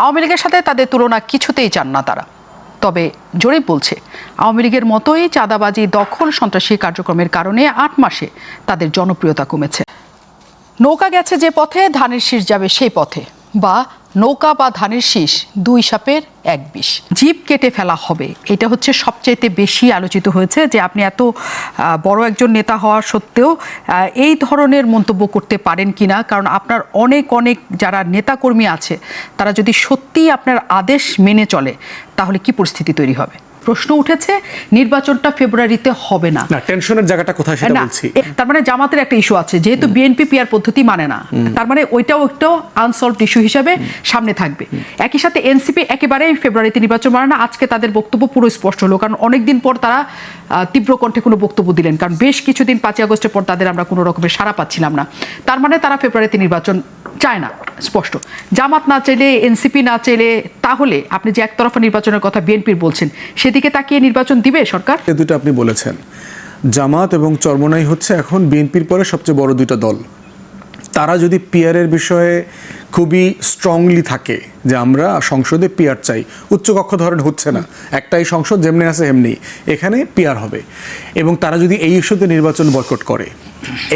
আওয়ামী লীগের সাথে তাদের তুলনা কিছুতেই চান না তারা। তবে জরিপ বলছে আওয়ামী লীগের মতোই চাঁদাবাজি, দখল, সন্ত্রাসী কার্যক্রমের কারণে ৮ মাসে তাদের জনপ্রিয়তা কমেছে। নৌকা গেছে যে পথে, ধানের শীষ যাবে সেই পথে, বা নৌকা বা ধানের শীষ দুই সাপের এক বিষ। জিভ কেটে ফেলা হবে, এটা হচ্ছে সবচাইতে বেশি আলোচিত হয়েছে, যে আপনি এত বড় একজন নেতা হওয়া সত্ত্বেও এই ধরনের মন্তব্য করতে পারেন কিনা। কারণ আপনার অনেক যারা নেতাকর্মী আছে তারা যদি সত্যিই আপনার আদেশ মেনে চলে তাহলে কি পরিস্থিতি তৈরি হবে। প্রশ্ন উঠেছে নির্বাচনটা ফেব্রুয়ারিতে হবে না, টেনশনের জায়গাটা কোথায় সেটা বলছি। তার মানে জামাতের একটা ইস্যু আছে, যেহেতু বিএনপি পিআর পদ্ধতি মানে না, তার মানে ওইটাও একটা আনসলভড ইস্যু হিসেবে সামনে থাকবে। একই সাথে এনসিপি একেবারেই ফেব্রুয়ারিতে নির্বাচন মানে না। আজকে তাদের বক্তব্য পুরো স্পষ্ট হলো, কারণ অনেকদিন পর তারা তীব্র কণ্ঠে কোনো বক্তব্য দিলেন, কারণ বেশ কিছুদিন 5ই আগস্টের পর তাদের আমরা কোনো রকমের সাড়া পাচ্ছিলাম না। তার মানে তারা ফেব্রুয়ারিতে নির্বাচন চায় না, স্পষ্ট। জামাত না চাইলে, এনসিপি না চাইলে, তাহলে আপনি যে একতরফা নির্বাচনের কথা বিএনপির বলছেন, সেদিকে তাকিয়ে নির্বাচন দিবে সরকার? এই দুটো আপনি বলেছেন, জামাত এবং চরমোনাই হচ্ছে এখন বিএনপির পরে সবচেয়ে বড় দুইটা দল। তারা যদি পিআরের বিষয়ে খুবই স্ট্রংলি থাকে যে আমরা সংসদে পিআর চাই, উচ্চকক্ষ ধরেন হচ্ছে না, একটাই সংসদ যেমনি আছে এমনি, এখানে পিআর হবে, এবং তারা যদি এই ইস্যুতে নির্বাচন বয়কট করে,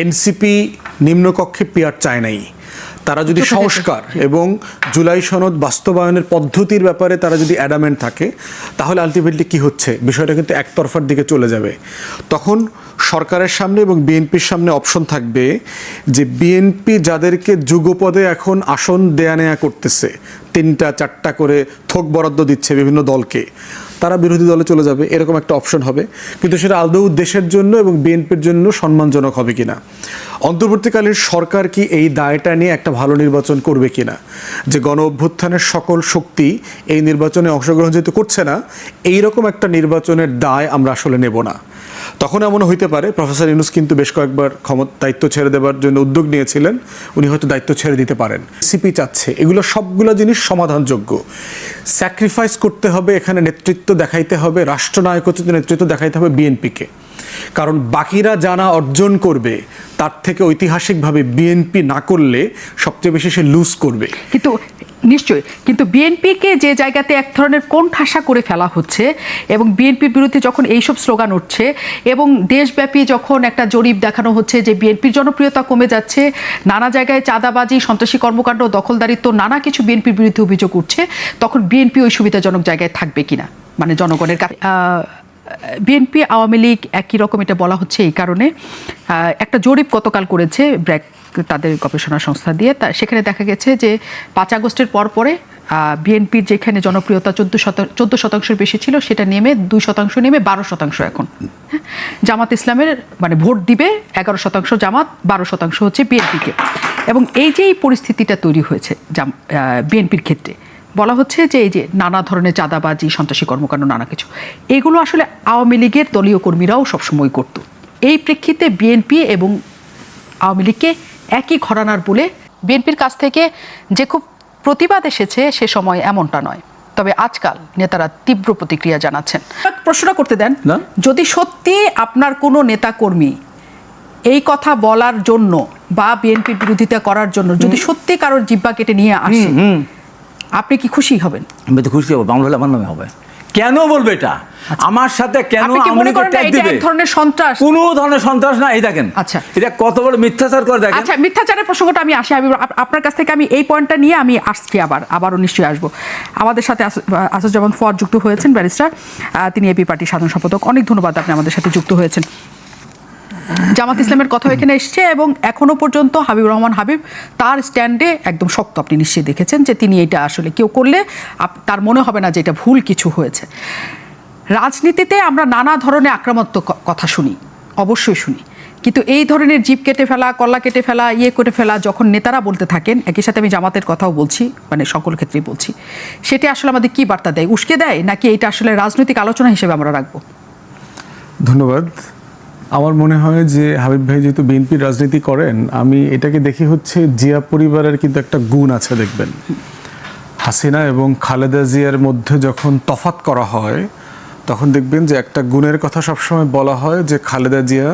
এনসিপি নিম্নকক্ষে পিআর চায় নাই, তারা যদি সংস্কার এবং জুলাই সনদ বাস্তবায়নের পদ্ধতির ব্যাপারে তারা যদি অ্যাডামেন্ট থাকে, তাহলে আলটিমেটলি কি হচ্ছে, বিষয়টা কিন্তু একতরফার দিকে চলে যাবে। তখন সরকারের সামনে এবং বিএনপির সামনে অপশন থাকবে যে বিএনপি যাদেরকে যুগপদে এখন আসন দেয়া নেয়া করতেছে, 3টা 4টা করে থোক বরাদ্দ দিচ্ছে বিভিন্ন দলকে, তারা বিরোধী দলে চলে যাবে, এরকম একটা অপশন হবে। কিন্তু সেটা আদৌ দেশের জন্য এবং বিএনপির জন্য সম্মানজনক হবে কিনা, অন্তর্বর্তীকালীন সরকার কি এই দায়টা নিয়ে একটা ভালো নির্বাচন করবে কিনা, যে গণ অভ্যুত্থানের সকল শক্তি এই নির্বাচনে অংশগ্রহণ যেহেতু করছে না, এইরকম একটা নির্বাচনের দায় আমরা আসলে নেব না। তখন এমন হইতে পারে, প্রফেসর ইউনূস কিন্তু বেশ কয়েকবার দায়িত্ব ছেড়ে দেওয়ার জন্য উদ্যোগ নিয়েছিলেন, উনি হয়তো দায়িত্ব ছেড়ে দিতে পারেন। সিপি চাচ্ছে এগুলো সবগুলো জিনিস সমাধানযোগ্য। স্যাক্রিফাইস করতে হবে, এখানে নেতৃত্ব দেখাইতে হবে, রাষ্ট্রনায়কোচিত নেতৃত্ব দেখাইতে হবে বিএনপিকে, কারণ বাকিরা জানা অর্জন করবে তার থেকে ঐতিহাসিকভাবে বিএনপি না করলে সবচেয়ে বেশি সে লুজ করবে। কিন্তু নিশ্চয়ই, কিন্তু বিএনপিকে যে জায়গাতে এক ধরনের কোণঠাসা করে ফেলা হচ্ছে, এবং বিএনপির বিরুদ্ধে যখন এইসব স্লোগান উঠছে, এবং দেশব্যাপী যখন একটা জরিপ দেখানো হচ্ছে যে বিএনপির জনপ্রিয়তা কমে যাচ্ছে, নানা জায়গায় চাঁদাবাজি, সন্ত্রাসী কর্মকাণ্ড, দখলদারিত্ব, নানা কিছু বিএনপির বিরুদ্ধে অভিযোগ উঠছে, তখন বিএনপি ওই সুবিধাজনক জায়গায় থাকবে কিনা, মানে জনগণের কাছে। বিএনপি আওয়ামী লীগ একই রকম, এটা বলা হচ্ছে এই কারণে। একটা জরিপ গতকাল করেছে ব্র্যাক, তাদের গবেষণা সংস্থা দিয়ে, সেখানে দেখা গেছে যে 5 আগস্টের পরে বিএনপির যেখানে জনপ্রিয়তা 14% বেশি ছিল, সেটা নেমে 2% নেমে 12% এখন। জামাত ইসলামের মানে ভোট দিবে 11% জামাত, 12% হচ্ছে বিএনপিকে। এবং এই যে এই পরিস্থিতিটা তৈরি হয়েছে বিএনপির ক্ষেত্রে, বলা হচ্ছে যে এই যে নানা ধরনের চাঁদাবাজি, সন্ত্রাসী কর্মকাণ্ড, নানা কিছু, এগুলো আসলে আওয়ামী লীগের দলীয় কর্মীরাও সবসময় করত। এই প্রেক্ষিতে বিএনপি এবং আওয়ামী লীগকে একই ঘরানার বলে বিএনপির কাছ থেকে যে খুব প্রতিবাদ এসেছে, সে সময় এমনটা নয়। তবে আজকাল নেতারা তীব্র প্রতিক্রিয়া জানাচ্ছেন। প্রশ্নটা করতে দেন, যদি সত্যি আপনার কোনো নেতাকর্মী এই কথা বলার জন্য বা বিএনপির বিরোধিতা করার জন্য যদি সত্যি কারোর জিহ্বা কেটে নিয়ে আসে, আপনি কি খুশি হবেন? আমি তো খুশি হব, মামলা হলে আমার নামে হবে। কেন বলবে এটা আমার সাথে? কেন মনে করেন এটা এক ধরনের সন্ত্রাস? কোনো ধরনের সন্ত্রাস না। এই দেখেন, আচ্ছা, এটা কত বড় মিথ্যাচার করে দেখেন। আচ্ছা, মিথ্যাচারের প্রসঙ্গটা আমি আসি, আপনার কাছ থেকে আমি এই পয়েন্টটা নিয়ে আমি আসছি, আবারও নিশ্চয়ই আসবো। আমাদের সাথে আসাদুজ্জামান ফুয়াদ যুক্ত হয়েছেন, ব্যারিস্টার, তিনি এবি পার্টির সাধারণ সম্পাদক। অনেক ধন্যবাদ, আপনি আমাদের সাথে যুক্ত হয়েছেন। জামাত ইসলামের কথা এখানে এসছে, এবং এখনো পর্যন্ত হাবিবুর রহমান হাবিব তার স্ট্যান্ডে একদম শক্ত। আপনি নিশ্চয়ই দেখেছেন যে তিনি এটা আসলে কেউ করলে তার মনে হবে না যে এটা ভুল কিছু হয়েছে। রাজনীতিতে আমরা নানা ধরনের আক্রমণাত্মক কথা শুনি, অবশ্যই শুনি, কিন্তু এই ধরনের জিভ কেটে ফেলা, কল্লা কেটে ফেলা, করে ফেলা যখন নেতারা বলতে থাকেন, একই সাথে আমি জামাতের কথাও বলছি, মানে সকল ক্ষেত্রেই বলছি, সেটা আসলে আমাদের কি বার্তা দেয়? উস্কে দেয়, নাকি এটা আসলে রাজনৈতিক আলোচনা হিসেবে আমরা রাখবো? ধন্যবাদ। আমার মনে হয় যে হাবিব ভাই যেহেতু বিএনপির রাজনীতি করেন, আমি এটাকে দেখি হচ্ছে জিয়া পরিবারের কিন্তু একটা গুণ আছে। দেখবেন হাসিনা এবং খালেদা জিয়ার মধ্যে যখন তফাৎ করা হয়, তখন দেখবেন যে একটা গুণের কথা সবসময় বলা হয় যে খালেদা জিয়া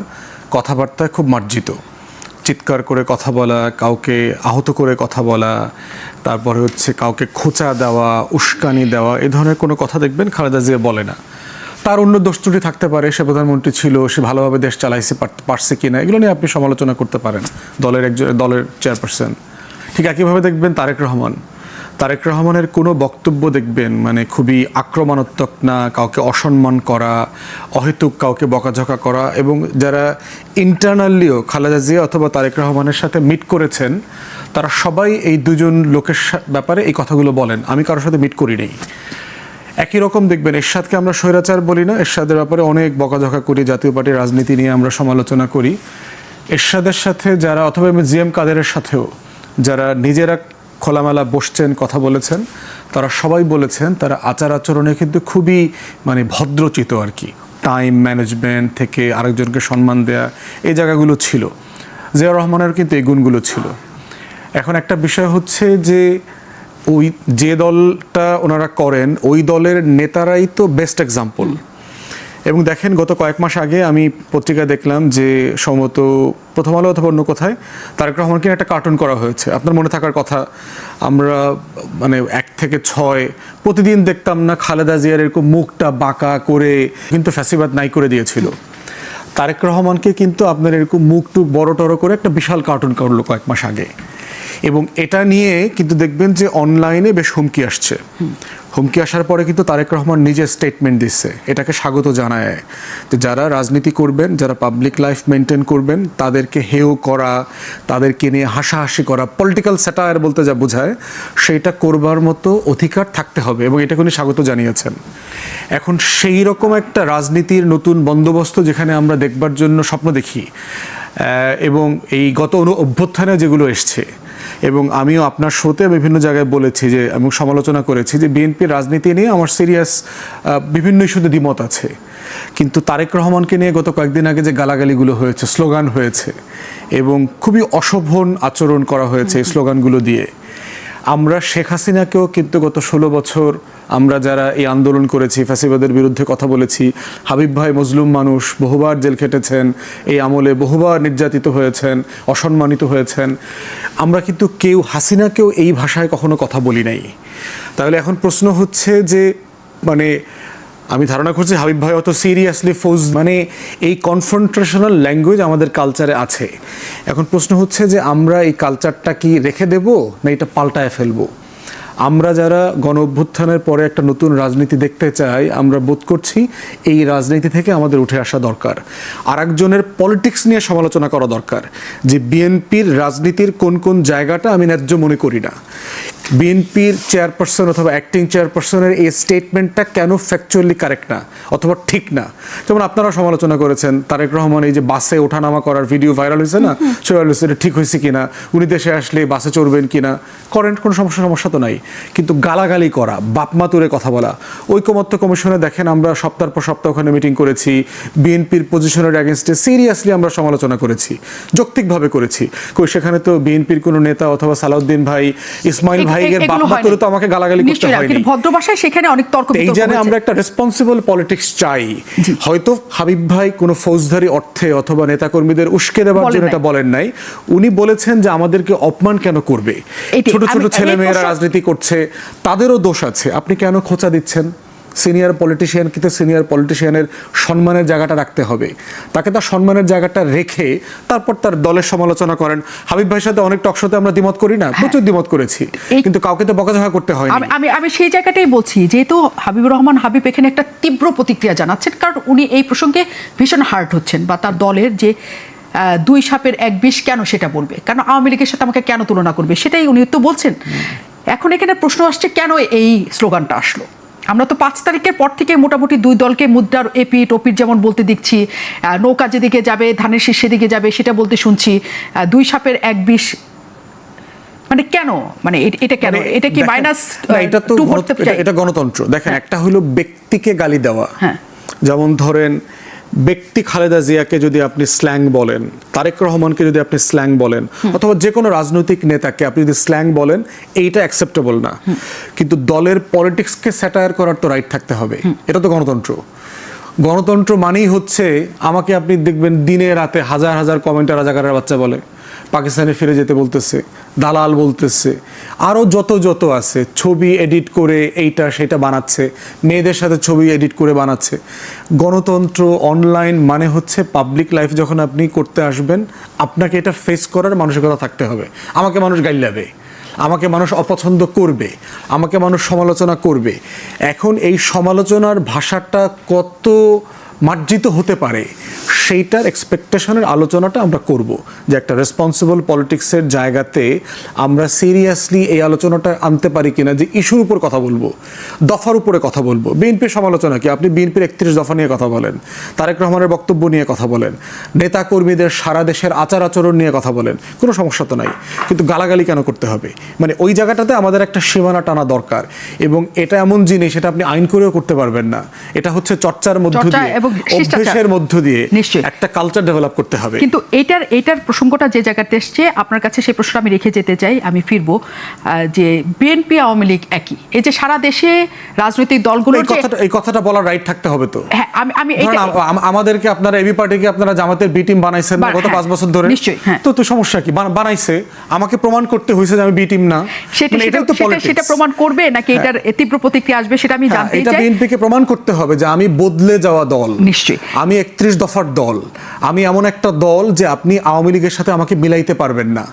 কথাবার্তায় খুব মার্জিত, চিৎকার করে কথা বলা, কাউকে আহত করে কথা বলা, তারপরে হচ্ছে কাউকে খোঁচা দেওয়া, উস্কানি দেওয়া, এই ধরনের কোনো কথা দেখবেন খালেদা জিয়া বলে না। তার অন্য দোষ ত্রুটি থাকতে পারে, সে প্রধানমন্ত্রী ছিল, সে ভালোভাবে দেশ চালাইছে পারছে কিনা, এগুলো নিয়ে আপনি সমালোচনা করতে পারেন দলের চেয়ারপারসন। ঠিক একইভাবে দেখবেন তারেক রহমানের কোনো বক্তব্য দেখবেন মানে খুবই আক্রমণাত্মক না, কাউকে অসম্মান করা, অহেতুক কাউকে বকাঝকা করা, এবং যারা ইন্টারনালিও খালেদা জিয়া অথবা তারেক রহমানের সাথে মিট করেছেন তারা সবাই এই দুজন লোকের ব্যাপারে এই কথাগুলো বলেন। আমি কারোর সাথে মিট করি নেই। একই রকম দেখবেন এরশাদকে আমরা স্বৈরাচার বলি না, এরশাদের ব্যাপারে অনেক বকাঝকা করি, জাতীয় পার্টির রাজনীতি নিয়ে আমরা সমালোচনা করি। এরশাদের সাথে যারা, অথবা জিএম কাদেরের সাথেও যারা নিজেরা খোলামেলা বসছেন, কথা বলেছেন, তারা সবাই বলেছেন তারা আচার আচরণে কিন্তু খুবই মানে ভদ্রচিত আর কি। টাইম ম্যানেজমেন্ট থেকে আরেকজনকে সম্মান দেয়া, এই জায়গাগুলো ছিল। জিয়াউর রহমানের কিন্তু এই গুণগুলো ছিল। এখন একটা বিষয় হচ্ছে যে ওই যে দলটা ওনারা করেন ওই দলের নেতারাই তো বেস্ট এক্সাম্পল। এবং দেখেন গত কয়েক মাস আগে আমি পত্রিকায় দেখলাম যে সম্ভবত প্রথম আলো অথবা অন্য কোথায় তারেক রহমানকে একটা কার্টুন করা হয়েছে। আপনার মনে থাকার কথা, আমরা মানে 1 থেকে 6 প্রতিদিন দেখতাম না খালেদা জিয়ার এরকম মুখটা বাঁকা করে কিন্তু ফ্যাসিবাদ নাই করে দিয়েছিল। তারেক রহমানকে কিন্তু আপনার এরকম মুখ টুক বড় টড়ো করে একটা বিশাল কার্টুন করলো কয়েক মাস আগে। এবং এটা নিয়ে কিন্তু দেখবেন যে অনলাইনে বেশ হুমকি আসছে। হুমকি আসার পরে কিন্তু তারেক রহমান নিজে স্টেটমেন্ট দিচ্ছে, এটাকে স্বাগত জানায় যে যারা রাজনীতি করবেন, যারা পাবলিক লাইফ মেনটেন করবেন, তাদেরকে হেয় করা, তাদেরকে নিয়ে হাসাহাসি করা, পলিটিক্যাল স্যাটায়ার বলতে যা বোঝায় সেইটা করবার মতো অধিকার থাকতে হবে, এবং এটাকে উনি স্বাগত জানিয়েছেন। এখন সেই রকম একটা রাজনীতির নতুন বন্দোবস্ত যেখানে আমরা দেখবার জন্য স্বপ্ন দেখি, এবং এই গত অভ্যুত্থানে যেগুলো এসছে, এবং আমিও আপনার শোতে বিভিন্ন জায়গায় বলেছি যে আমি সমালোচনা করেছি যে বিএনপির রাজনীতি নিয়ে আমার সিরিয়াস বিভিন্ন ইস্যুতে দ্বিমত আছে, কিন্তু তারেক রহমানকে নিয়ে গত কয়েকদিন আগে যে গালাগালিগুলো হয়েছে, স্লোগান হয়েছে, এবং খুবই অশোভন আচরণ করা হয়েছে এই স্লোগানগুলো দিয়ে। আমরা শেখ হাসিনাকেও কিন্তু গত 16 বছর আমরা যারা এই আন্দোলন করেছি, ফ্যাসিবাদের বিরুদ্ধে কথা বলেছি, হাবিব ভাই মজলুম মানুষ, বহুবার জেল খেটেছেন, এই আমলে বহুবার নির্যাতিত হয়েছেন, অসম্মানিত হয়েছেন, আমরা কিন্তু কেউ হাসিনাকেও এই ভাষায় কখনো কথা বলি নাই। তাহলে এখন প্রশ্ন হচ্ছে যে মানে আমি ধারণা করছি হাবিব ভাই অত সিরিয়াসলি মানে এই কনফ্রন্টেশনাল ল্যাঙ্গুয়েজ আমাদের কালচারে আছে। এখন প্রশ্ন হচ্ছে যে আমরা এই কালচারটা কি রেখে দেব না এটা পাল্টায় ফেলবো? আমরা যারা গণ অভ্যুত্থানের পরে একটা নতুন রাজনীতি দেখতে চাই, আমরা বোধ করছি এই রাজনীতি থেকে আমাদের উঠে আসা দরকার। আরেকজনের পলিটিক্স নিয়ে সমালোচনা করা দরকার যে বিএনপির রাজনীতির কোন কোন জায়গাটা আমি ন্যায্য মনে করি না, বিএনপির চেয়ারপারসন অথবা অ্যাক্টিং চেয়ারপারসনের এই স্টেটমেন্টটা কেন ফ্যাকচুয়ালি কারেক্ট না অথবা ঠিক না। যেমন আপনারা সমালোচনা করেছেন তারেক রহমান এই যে বাসে ওঠানামা করার ভিডিও ভাইরাল হয়েছে না, সে এটা ঠিক হয়েছে কিনা, উনি দেশে আসলে বাসে চড়বেন কিনা, করেন, কোনো সমস্যা তো নাই। কিন্তু গালাগালি করা, বাপমা তুলে কথা বলা, ঐকমত্য কমিশনে দেখেন আমরা সপ্তাহের পর সপ্তাহ ওখানে মিটিং করেছি, বিএনপির পজিশনের অ্যাগেনস্টে সিরিয়াসলি আমরা সমালোচনা করেছি, যৌক্তিকভাবে করেছি। কই সেখানে তো বিএনপির কোনো নেতা অথবা সালাউদ্দিন ভাই, ইসমাইল ভাইয়ের বাপমা তুলে তো আমাকে গালাগালি করতে হয়নি। ভদ্র ভাষায় সেখানে অনেক তর্ক বিতর্ক এই জানে আমরা একটা রেসপন্সিবল পলিটিক্স চাই। হয়তো হাবিব ভাই কোনো ফৌজদারি অর্থে অথবা নেতাকর্মীদের উস্কে দেওয়ার জন্য এটা বলেন নাই, উনি বলেছেন যে আমাদেরকে অপমান কেন করবে, ছোট ছোট ছেলেমেয়েরা রাজনীতি করছে, তাদেরও দোষ আছে, আপনি কেন খোঁচা দিচ্ছেন? সিনিয়র পলিটিশিয়ান কিন্তু সিনিয়র পলিটিশিয়ানের সম্মানের জায়গাটা রাখতে হবে, তাকে তার সম্মানের জায়গাটা রেখে তারপর তার দলের সমালোচনা করেন। হাবিব ভাইয়ের সাথে অনেক টকশোতে আমরা দ্বিমত করি না, প্রচুর দ্বিমত করেছি, কিন্তু কাউকে তো বকাঝকা করতে হয় না। আমি সেই জায়গাটাই বলছি, যেহেতু হাবিবুর রহমান হাবিব এখানে একটা তীব্র প্রতিক্রিয়া জানাচ্ছেন, কারণ উনি এই প্রসঙ্গে ভীষণ হার্ট হচ্ছেন, বা তার দলের যে 2 সাপের 1 বিষ কেন সেটা বলবে, কেন আওয়ামী লীগের সাথে আমাকে কেন তুলনা করবে, সেটাই উনি তো বলছেন। এখন এখানে প্রশ্ন আসছে কেন এই স্লোগানটা আসলো। আমরা তো 5 তারিখের পর থেকে মোটামুটি 2 দলকে মুদ্রার এপিট ওপিট যেমন বলতে দেখছি, নৌকা যেদিকে যাবে ধানের শীষ সেদিকে যাবে সেটা বলতে শুনছি, 2 সাপের 1 বিষ, মানে কেন, মানে এটা কেন, এটা কি মাইনাস? এটা গণতন্ত্র। দেখেন, একটা হলো ব্যক্তিকে গালি দেওয়া, যেমন ধরেন ব্যক্তি খালেদা জিয়াকে যদি আপনি স্ল্যাং বলেন, তারেক রহমানকে যদি আপনি স্ল্যাং বলেন, অথবা যে কোনো রাজনৈতিক নেতাকে আপনি যদি স্ল্যাং বলেন, এইটা অ্যাকসেপ্টেবল না। কিন্তু দলের পলিটিক্সকে স্যাটায়ার করার তো রাইট থাকতে হবে, এটা তো গণতন্ত্র। গণতন্ত্র মানেই হচ্ছে আমাকে আপনি দেখবেন দিনে রাতে হাজার হাজার কমেন্টে রাজাকারের বাচ্চা বলে, পাকিস্তানে ফিরে যেতে বলতেছে, দালাল বলতেছে, আরও যত আছে, ছবি এডিট করে এইটা সেটা বানাচ্ছে, মেয়েদের সাথে ছবি এডিট করে বানাচ্ছে। গণতন্ত্র অনলাইন মানে হচ্ছে পাবলিক লাইফ যখন আপনি করতে আসবেন, আপনাকে এটা ফেস করার মানসিকতা থাকতে হবে। আমাকে মানুষ গাইলাবে, আমাকে মানুষ অপছন্দ করবে, আমাকে মানুষ সমালোচনা করবে। এখন এই সমালোচনার ভাষাটা কত মার্জিত হতে পারে সেইটার এক্সপেকটেশনের আলোচনাটা আমরা করব, যে একটা রেসপন্সিবল পলিটিক্সের জায়গাতে আমরা সিরিয়াসলি এই আলোচনাটা আনতে পারি কিনা, যে ইস্যুর উপর কথা বলবো, দফার উপরে কথা বলবো। বিএনপির সমালোচনা কি? আপনি বিএনপির 31 দফা নিয়ে কথা বলেন, তারেক রহমানের বক্তব্য নিয়ে কথা বলেন, নেতাকর্মীদের সারা দেশের আচার আচরণ নিয়ে কথা বলেন, কোনো সমস্যা তো নাই, কিন্তু গালাগালি কেন করতে হবে? মানে ওই জায়গাটাতে আমাদের একটা সীমানা টানা দরকার। এবং এটা এমন জিনিস, এটা আপনি আইন করেও করতে পারবেন না। এটা হচ্ছে চর্চার মধ্য দিয়ে, অভ্যেসের মধ্য দিয়ে একটা কালচার ডেভেলপ করতে হবে। কিন্তু এটার প্রসঙ্গটা যে জায়গাতে এসছে, আপনার কাছে সেই প্রশ্নটা আমি রেখে যেতে চাই। আমি ফিরবো যে বিএনপি আওয়ামী লীগ একই, এই যে সারা দেশে রাজনৈতিক দলগুলো, এই কথাটা বলার রাইট থাকতে হবে তো। হ্যাঁ, আমি আমাদেরকে আপনারা এবি পার্টিকে আপনারা জামাতের বি টিম বানাইছেন না গত 5 বছর ধরে? নিশ্চয়ই। তো সমস্যা কি? বানাইছে, আমাকে প্রমাণ করতে হয়েছে যে আমি বি টিম না। সেটা প্রমাণ করবে নাকি এটার তীব্র প্রতিক্রিয়া আসবে সেটা আমি জানতে চাই। এটা বিএনপিকে প্রমাণ করতে হবে যে আমি বদলে যাওয়া দল, নিশ্চয়ই আমি 31 দফার দল, আমি এমন একটা দল যে আপনি আওয়ামী লীগের সাথে আমাকে মিলাইতে পারবেন না।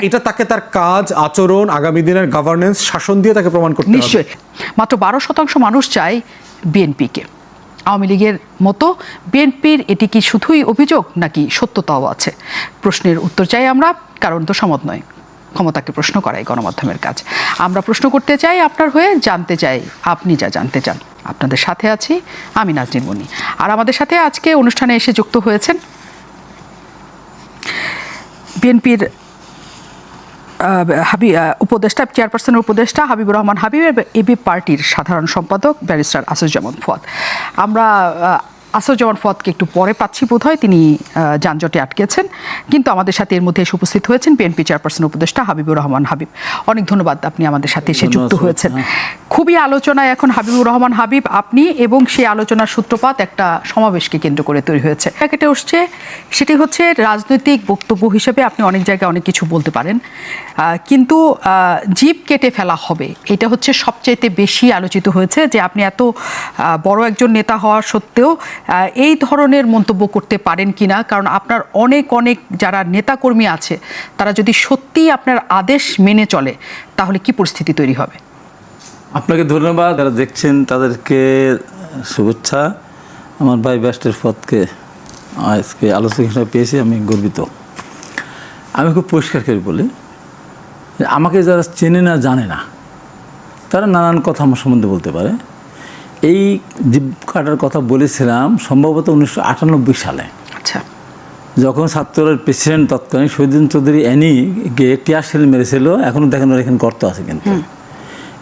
এটা তাকে তার কাজ, আচরণ, আগামী দিনের গভর্নেন্স, শাসন দিয়ে তাকে প্রমাণ করতে হবে। নিশ্চয়ই। মাত্র 12% মানুষ চায় বিএনপিকে। আওয়ামী লীগের মতো বিএনপির এটি কি শুধুই অভিযোগ নাকি সত্যতাও আছে? প্রশ্নের উত্তর চাই আমরা, কারণ তো সমত নয়, ক্ষমতাকে প্রশ্ন করাই গণমাধ্যমের কাজ। আমরা প্রশ্ন করতে চাই আপনার হয়ে, জানতে চাই আপনি যা জানতে চান। আপনাদের সাথে আছি আমি নাজনীন মনি, আর আমাদের সাথে আজকে অনুষ্ঠানে এসে যুক্ত হয়েছেন বিএনপির উপদেষ্টা, চেয়ারপারসনের উপদেষ্টা হাবিবুর রহমান হাবিব, এবি পার্টির সাধারণ সম্পাদক ব্যারিস্টার আসিফুজ্জামান ফুয়াদ। আমরা আসিফুজ্জামান ফুয়াদকে একটু পরে পাচ্ছি বোধ হয়, তিনি যানজটে আটকেছেন, কিন্তু আমাদের সাথে এর মধ্যে এসে উপস্থিত হয়েছেন বিএনপি চেয়ারপারসন উপদেষ্টা হাবিবুর রহমান হাবিব। অনেক ধন্যবাদ, আপনি আমাদের সাথে এসে যুক্ত হয়েছেন। খুবই আলোচনায় এখন হাবিবুর রহমান হাবিব, আপনি, এবং সেই আলোচনার সূত্রপাত একটা সমাবেশকে কেন্দ্র করে তৈরি হয়েছে। প্যাকেটে উঠছে, সেটি হচ্ছে রাজনৈতিক বক্তব্য হিসেবে আপনি অনেক জায়গায় অনেক কিছু বলতে পারেন, কিন্তু জিভ কেটে ফেলা হবে, এটা হচ্ছে সবচাইতে বেশি আলোচিত হয়েছে, যে আপনি এত বড় একজন নেতা হওয়া সত্ত্বেও এই ধরনের মন্তব্য করতে পারেন কিনা। কারণ আপনার অনেক যারা নেতাকর্মী আছে, তারা যদি সত্যিই আপনার আদেশ মেনে চলে, তাহলে কি পরিস্থিতি তৈরি হবে? আপনাকে ধন্যবাদ, যারা দেখছেন তাদেরকে শুভেচ্ছা। আমার ভাই ব্যারিস্টার ফুয়াদকে আজকে আলোচক হিসেবে পেয়েছি, আমি গর্বিত। আমি খুব পরিষ্কার করে বলি, আমাকে যারা চেনে না, জানে না, তারা নানান কথা আমার সম্বন্ধে বলতে পারে। এই জিভ কাটার কথা বলেছিলাম সম্ভবত 1998 সালে। আচ্ছা, যখন ছাত্রদের প্রেসিডেন্ট তৎকালীন শহীদুদ্দিন চৌধুরী অ্যানিকে টিয়ার সেল মেরেছিল, এখনও দেখেন ওর এখানে গর্ত আছে। কিন্তু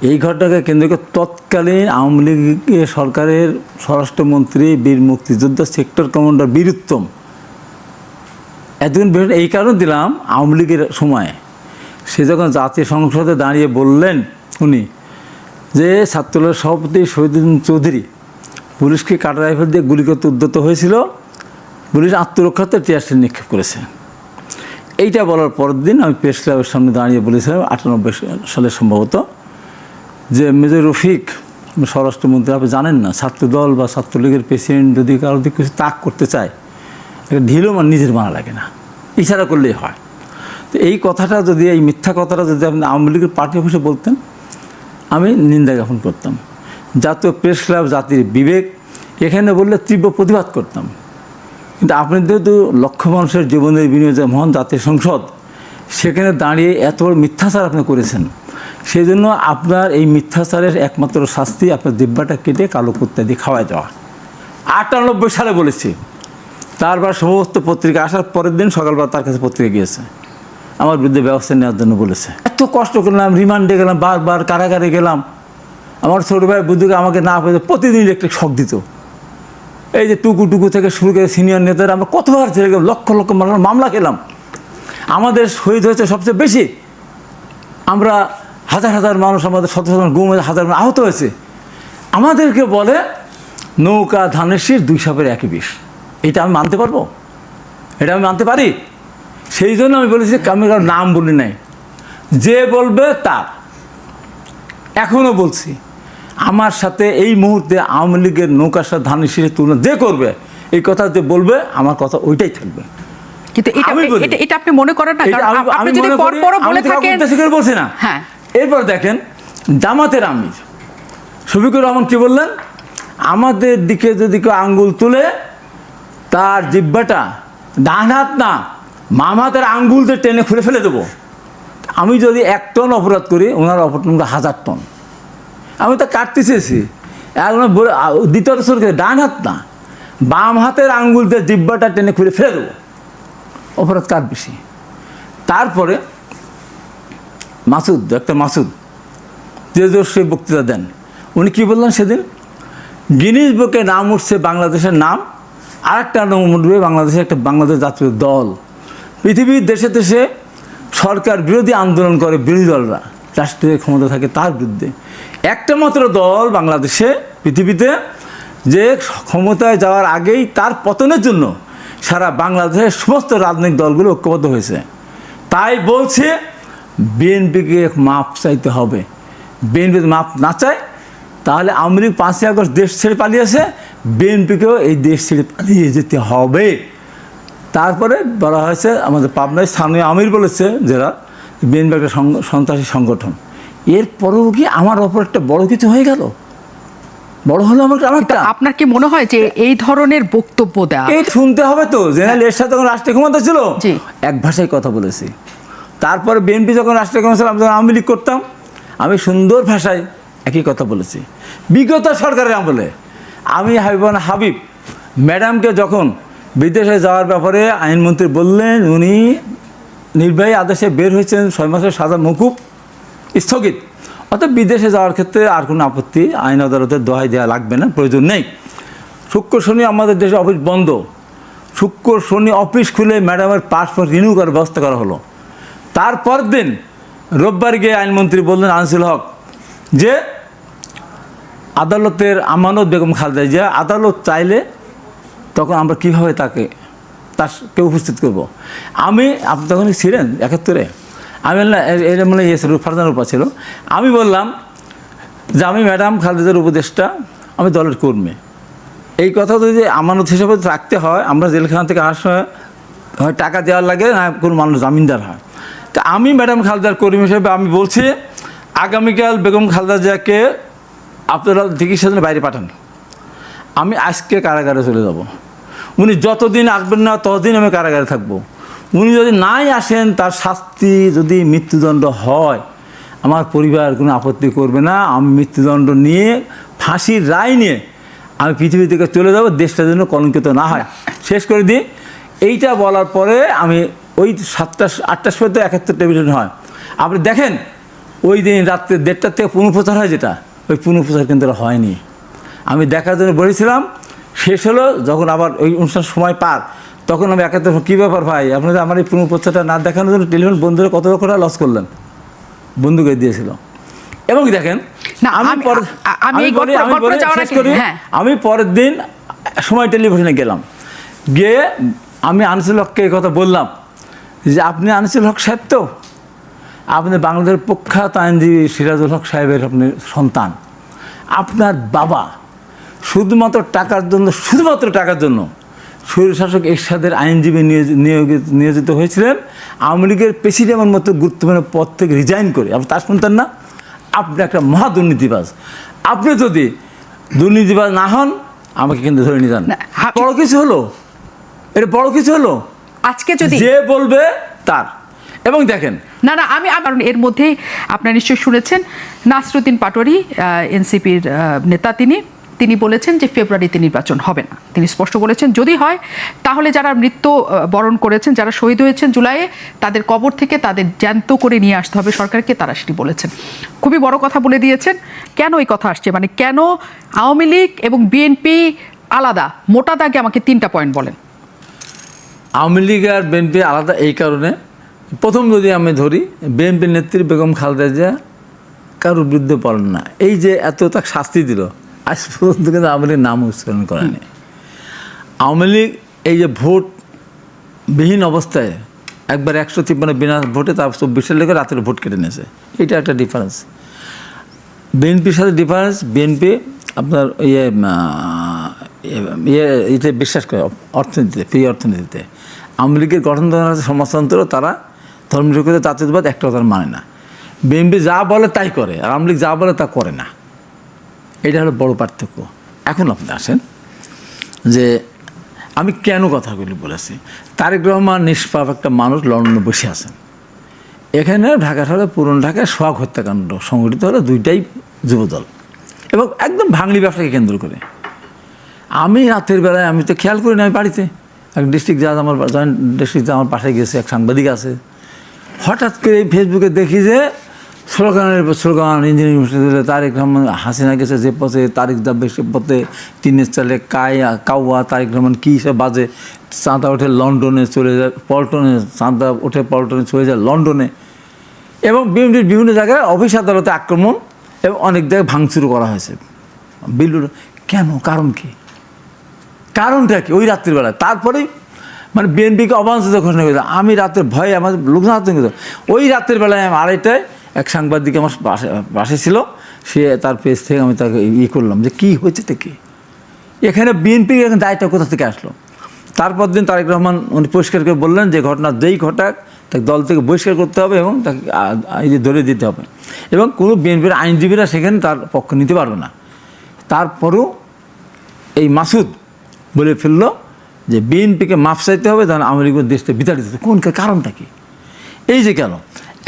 এই ঘটনাকে কেন্দ্র করে তৎকালীন আওয়ামী লীগের সরকারের স্বরাষ্ট্রমন্ত্রী বীর মুক্তিযোদ্ধা সেক্টর কমান্ডার বীর উত্তম, এতদিন এই কারণ দিলাম আওয়ামী লীগের সময়, সে যখন জাতীয় সংসদে দাঁড়িয়ে বললেন উনি যে ছাত্রলীগের সভাপতি শহীদুদ্দিন চৌধুরী পুলিশকে কাটা রাইফেল দিয়ে গুলি করতে উদ্যত হয়েছিল, পুলিশ আত্মরক্ষার্থে টিয়ার সেল নিক্ষেপ করেছে। এইটা বলার পরের দিন আমি প্রেস ক্লাবের সামনে দাঁড়িয়ে বলেছিলাম 98 সালে সম্ভবত, যে মেজর রফিক স্বরাষ্ট্রমন্ত্রী, আপনি জানেন না ছাত্রদল বা ছাত্রলীগের প্রেসিডেন্ট যদি কারো দিকে কিছু তাক করতে চায়, একটা ঢিলও নিজের বানা লাগে না, ইশারা করলেই হয়। তো এই কথাটা যদি, এই মিথ্যা কথাটা যদি আপনি আওয়ামী লীগের পার্টি অফিসে বলতেন, আমি নিন্দা জ্ঞাপন করতাম। জাতীয় প্রেস ক্লাব, জাতির বিবেক, এখানে বললে তীব্র প্রতিবাদ করতাম। কিন্তু আপনি যেহেতু লক্ষ মানুষের জীবনের বিনিয়োগে মহান জাতীয় সংসদ, সেখানে দাঁড়িয়ে এত বড় মিথ্যাচার আপনি করেছেন, সেই জন্য আপনার এই মিথ্যাচারের একমাত্র শাস্তি আপনার দিব্যাটা কেটে কালো কুত্তা দিয়ে খাওয়াই দেওয়া। 98 সালে বলেছি। তারপর সমস্ত পত্রিকা আসার পরের দিন সকালবেলা তার কাছে পত্রিকা গিয়েছে, আমার বিরুদ্ধে ব্যবস্থা নেওয়ার জন্য বলেছে। এত কষ্ট করলাম, রিমান্ডে গেলাম, বারবার কারাগারে গেলাম। আমার ছোটো ভাই বুদ্ধুকে আমাকে না পেয়ে প্রতিদিন ইলেকট্রিক শক দিত। এই যে টুকু থেকে শুরু করে সিনিয়র নেতারা আমরা কতবার ছেড়ে গেলাম, লক্ষ মামলা খেলাম। আমাদের শহীদ হয়েছে সবচেয়ে বেশি, আমরা হাজার মানুষ, আমাদের শত গুম হয়েছে, হাজার আহত হয়েছে। আমাদেরকে বলে নৌকা ধানের শীষ, 2 সাপের একই বিষ। এটা আমি মানতে পারবো? এটা আমি মানতে পারি? সেই জন্য আমি বলেছি আমি কারোর নাম বলি নাই, যে বলবে তার। এখনও বলছি, আমার সাথে এই মুহূর্তে আওয়ামী লীগের নৌকার সাথে ধানের শীষের তুলনা যে করবে, এই কথা যে বলবে, আমার কথা ওইটাই থাকবে। কিন্তু এটা আপনি মনে করেন না? কারণ আপনি যদি পরপরও বলে থাকেন, বলছি না। হ্যাঁ, এরপর দেখেন জামাতের আমির শফিকুর রহমান কি বললেন, আমাদের দিকে যদি কেউ আঙ্গুল তুলে তার জিহ্বাটা ডান হাত না বাম হাতের আঙ্গুল দিয়ে টেনে খুলে ফেলে দেবো। আমি যদি 1 টন অপরাধ করি, ওনার অপরাধ 1000 টন। আমি তো কাটতে চেয়েছি, এখন দ্বিতীয় সরকে ডান হাত না বাম হাতের আঙ্গুল দিয়ে জিহ্বাটা টেনে খুলে ফেলে দেবো। অপরাধ কার বেশি? তারপরে ডক্টর মাসুদ যে সে বক্তৃতা দেন, উনি কী বললেন সেদিন, গিনিস বুকে নাম উঠছে বাংলাদেশের নাম, আরেকটা নাম উঠবে বাংলাদেশের একটা বাংলাদেশ জাতীয় দল। পৃথিবীর দেশে দেশে সরকার বিরোধী আন্দোলন করে বিরোধী দলরা, রাষ্ট্রীয় ক্ষমতা থাকে তার বিরুদ্ধে। একটা মাত্র দল বাংলাদেশে পৃথিবীতে যে ক্ষমতায় যাওয়ার আগেই তার পতনের জন্য সারা বাংলাদেশের সমস্ত রাজনৈতিক দলগুলো ঐক্যবদ্ধ হয়েছে। তাই বলছে বিএনপিকে মাপ চাইতে হবে। বিএনপি মাপ না চায় তাহলে আওয়ামী লীগ 5ই আগস্ট দেশ ছেড়ে পালিয়েছে, বিএনপিকেও এই দেশ ছেড়ে পালিয়ে যেতে হবে। তারপরে বলা হয়েছে, আমাদের পাবনায় স্থানীয় আমির বলেছে যারা, বিএনপি একটা সন্ত্রাসী সংগঠন। এরপরেও কি আমার ওপর একটা বড় কিছু হয়ে গেল? বড় হলো আমারটা। আপনার কি মনে হয় যে এই ধরনের বক্তব্য দেওয়া এই শুনতে হবে তো? জেনারেল এরশাদ যখন রাষ্ট্রীয় ক্ষমতা ছিল জি, এক ভাষায় কথা বলেছি। তারপরে বিএনপি যখন রাষ্ট্রীয় ক্ষমতা ছিল, আমি যখন আওয়ামী লীগ করতাম, আমি সুন্দর ভাষায় একই কথা বলেছি। বিগত সরকারের আমলে আমি হাবিব ম্যাডামকে যখন বিদেশে যাওয়ার ব্যাপারে আইনমন্ত্রী বললেন, উনি নির্বাহী আদেশে বের হয়েছেন 6 মাসের সাজা মকুব স্থগিত, অর্থাৎ বিদেশে যাওয়ার ক্ষেত্রে আর কোনো আপত্তি আইন আদালতের দোহাই দেওয়া লাগবে না, প্রয়োজন নেই। শুক্র শনি আমাদের দেশে অফিস বন্ধ, শুক্র শনি অফিস খুলে ম্যাডামের পাসপোর্ট রিনিউ করার ব্যবস্থা করা হলো। তারপর দিন রোববার গিয়ে আইনমন্ত্রী বললেন আনিসুল হক যে আদালতের আমানত বেগম খালেদা জিয়া, আদালত চাইলে তখন আমরা কীভাবে তাকে উপস্থিত করব। আপনি তখন ছিলেন 71-এ, আমি বললাম এর মানে ফারজান রূপা ছিল, আমি বললাম যে আমি ম্যাডাম খালেদার উপদেষ্টা, আমি দলের কর্মী, এই কথা যদি আমানত হিসাবে রাখতে হয়, আমরা জেলখানা থেকে আসার হয় টাকা দেওয়ার লাগে, না কোনো মানুষ জামিনদার হয়। তা আমি ম্যাডাম খালেদার কর্মী হিসেবে আমি বলছি, আগামীকাল বেগম খালেদা জিয়াকে আপনারা চিকিৎসার জন্য বাইরে পাঠান, আমি আজকে কারাগারে চলে যাব। উনি যতদিন আসবেন না ততদিন আমি কারাগারে থাকবো। উনি যদি নাই আসেন, তার শাস্তি যদি মৃত্যুদণ্ড হয়, আমার পরিবার কোনো আপত্তি করবে না। আমি মৃত্যুদণ্ড নিয়ে, ফাঁসির রায় নিয়ে আমি পৃথিবী থেকে চলে যাব, দেশটা যেন কলঙ্কিত না হয়। শেষ করে দিই, এইটা বলার পরে আমি ওই 7টা-8টার সময় তো 71 টেলিভিশন হয়, আপনি দেখেন ওই দিন রাত্রে 1:30 থেকে পুনঃপ্রচার হয়, যেটা ওই পুনঃপ্রচার কিন্তু হয়নি। আমি দেখার জন্য বলেছিলাম, শেষ হলো যখন আবার ওই অনুষ্ঠান সময় পার, তখন আমি 71 কী ব্যাপার ভাই, আপনাদের আমার এই পুনঃপ্রচারটা না দেখানোর জন্য টেলিভিশন বন্ধুরা কত টাকা লস করলেন, বন্ধুকে দিয়েছিল। এবং দেখেন আমি পরের দিন সময় টেলিভিশনে গেলাম, গিয়ে আমি আনিসুল হককে এই কথা বললাম যে আপনি আনিসুল হক সাহেব তো, আপনি বাংলাদেশের প্রখ্যাত আইনজীবী সিরাজুল হক সাহেবের আপনি সন্তান, আপনার বাবা শুধুমাত্র টাকার জন্য স্বৈরশাসক এরশাদের আইনজীবী নিয়োজিত হয়েছিলেন, আওয়ামী লীগের প্রেসিডেন্টের মতো গুরুত্বপূর্ণ পদ থেকে রিজাইন করে। আপনি তা শুনতেন না? আপনি একটা মহা দুর্নীতিবাজ। আপনি যদি দুর্নীতিবাজ না হন, আমাকে কিন্তু ধরে নিয়ে যান। বড় কিছু হলো, এটা বড় কিছু হলো আজকে যদি যে বলবে তার। এবং দেখেন আমি কারণ এর মধ্যেই আপনারা নিশ্চয়ই শুনেছেন, নাসরুদ্দিন পাটোয়ারি এনসিপির নেতা, তিনি বলেছেন যে ফেব্রুয়ারিতে নির্বাচন হবে না। তিনি স্পষ্ট বলেছেন যদি হয় তাহলে যারা মৃত্যু বরণ করেছেন, যারা শহীদ হয়েছেন জুলাইয়ে, তাদের কবর থেকে তাদের জ্যান্ত করে নিয়ে আসতে হবে সরকারকে, তারা সেটি বলেছেন। খুবই বড় কথা বলে দিয়েছেন। কেন এই কথা আসছে, মানে কেন আওয়ামী লীগ এবং বিএনপি আলাদা? মোটা দাগে আমাকে 3টা পয়েন্ট বলেন। আওয়ামী লীগ আর বিএনপি আলাদা এই কারণে, প্রথম যদি আমি ধরি, বিএনপির নেত্রী বেগম খালেদা জিয়া কারোর বিরুদ্ধে পড়েন না। এই যে এত তাকে শাস্তি দিল, আজ পর্যন্ত কিন্তু আওয়ামী লীগ নাম উচ্চারণ করেনি। আওয়ামী লীগ এই যে ভোটবিহীন অবস্থায় একবার 153 বিনা ভোটে তার 24 লেগে রাতের ভোট কেটে নিয়েছে। এটা একটা ডিফারেন্স। বিএনপির সাথে ডিফারেন্স, বিএনপি আপনার এতে বিশ্বাস করে অর্থনীতিতে, ফ্রি অর্থনীতিতে। আওয়ামী লীগের গঠনতন্ত্র আছে সমাজতন্ত্র, তারা ধর্মনিরপেক্ষ জাতীয়তাবাদ একটাও তারা মানে না। বিএনপি যা বলে তাই করে, আর আওয়ামী লীগ যা বলে তা করে না। এটা হলো বড় পার্থক্য। এখন আপনি আসেন যে আমি কেন কথাগুলি বলেছি। তারেক রহমান নিষ্পাপ একটা মানুষ লন্ডনে বসে আছেন। এখানে ঢাকা শহরে পুরনো ঢাকায় সোহাগ হত্যাকাণ্ড সংঘটিত হলো, দুইটাই যুবদল এবং একদম ভাঙড়ি ব্যবসাকে কেন্দ্র করে। আমি রাতের বেলায় আমি তো খেয়াল করি না, আমি বাড়িতে এক ডিস্ট্রিক্ট জাজ আমার জয়েন্ট ডিস্ট্রিক্ট জাজ আমার পাশে গেছে, এক সাংবাদিক আছে। হঠাৎ করে ফেসবুকে দেখি যে স্লোগান ইঞ্জিনিয়ারিং ইউনিভার্সিটিতে তারেক রহমান, হাসিনা গেছে যে পথে, তারেক যাবে সে পথে, টিনের চালে কাউয়া, তারেক রহমান কী সব বাজে, চাঁদা ওঠে লন্ডনে চলে যায়, পল্টনে চাঁদা ওঠে পল্টনে চলে যায় লন্ডনে, এবং বিভিন্ন জায়গায় অফিস আদালতে আক্রমণ এবং অনেক জায়গায় ভাঙচুর করা হয়েছে। বিল্ডুর কেন, কারণ কি, কারণটা কি? ওই রাত্রিবেলায় তারপরেই মানে বিএনপিকে অবাঞ্ছিত ঘোষণা করেছে। আমি রাতের ভয়ে আমার লোকজন আতঙ্কিত। ওই রাতের বেলায় আমি 2:30টায় এক সাংবাদিক আমার পাশে ছিল, সে তার পেজ থেকে আমি তাকে করলাম যে কী হয়েছে কি এখানে, বিএনপির এখানে দায়িত্ব কোথা থেকে আসলো। তারপর দিন তারেক রহমান উনি পরিষ্কার করে বললেন যে ঘটনা যেই ঘটাক তাকে দল থেকে বহিষ্কার করতে হবে এবং তাকে ধরে দিতে হবে, এবং কোনো বিএনপির আইনজীবীরা সেখানে তার পক্ষ নিতে পারবে না। তারপরও এই মাসুদ বলে ফেললো যে বিএনপিকে মাফ চাইতে হবে, তাহলে আওয়ামী লীগের দেশটা বিতাড়িত। কোন কারণটা কি? এই যে কেন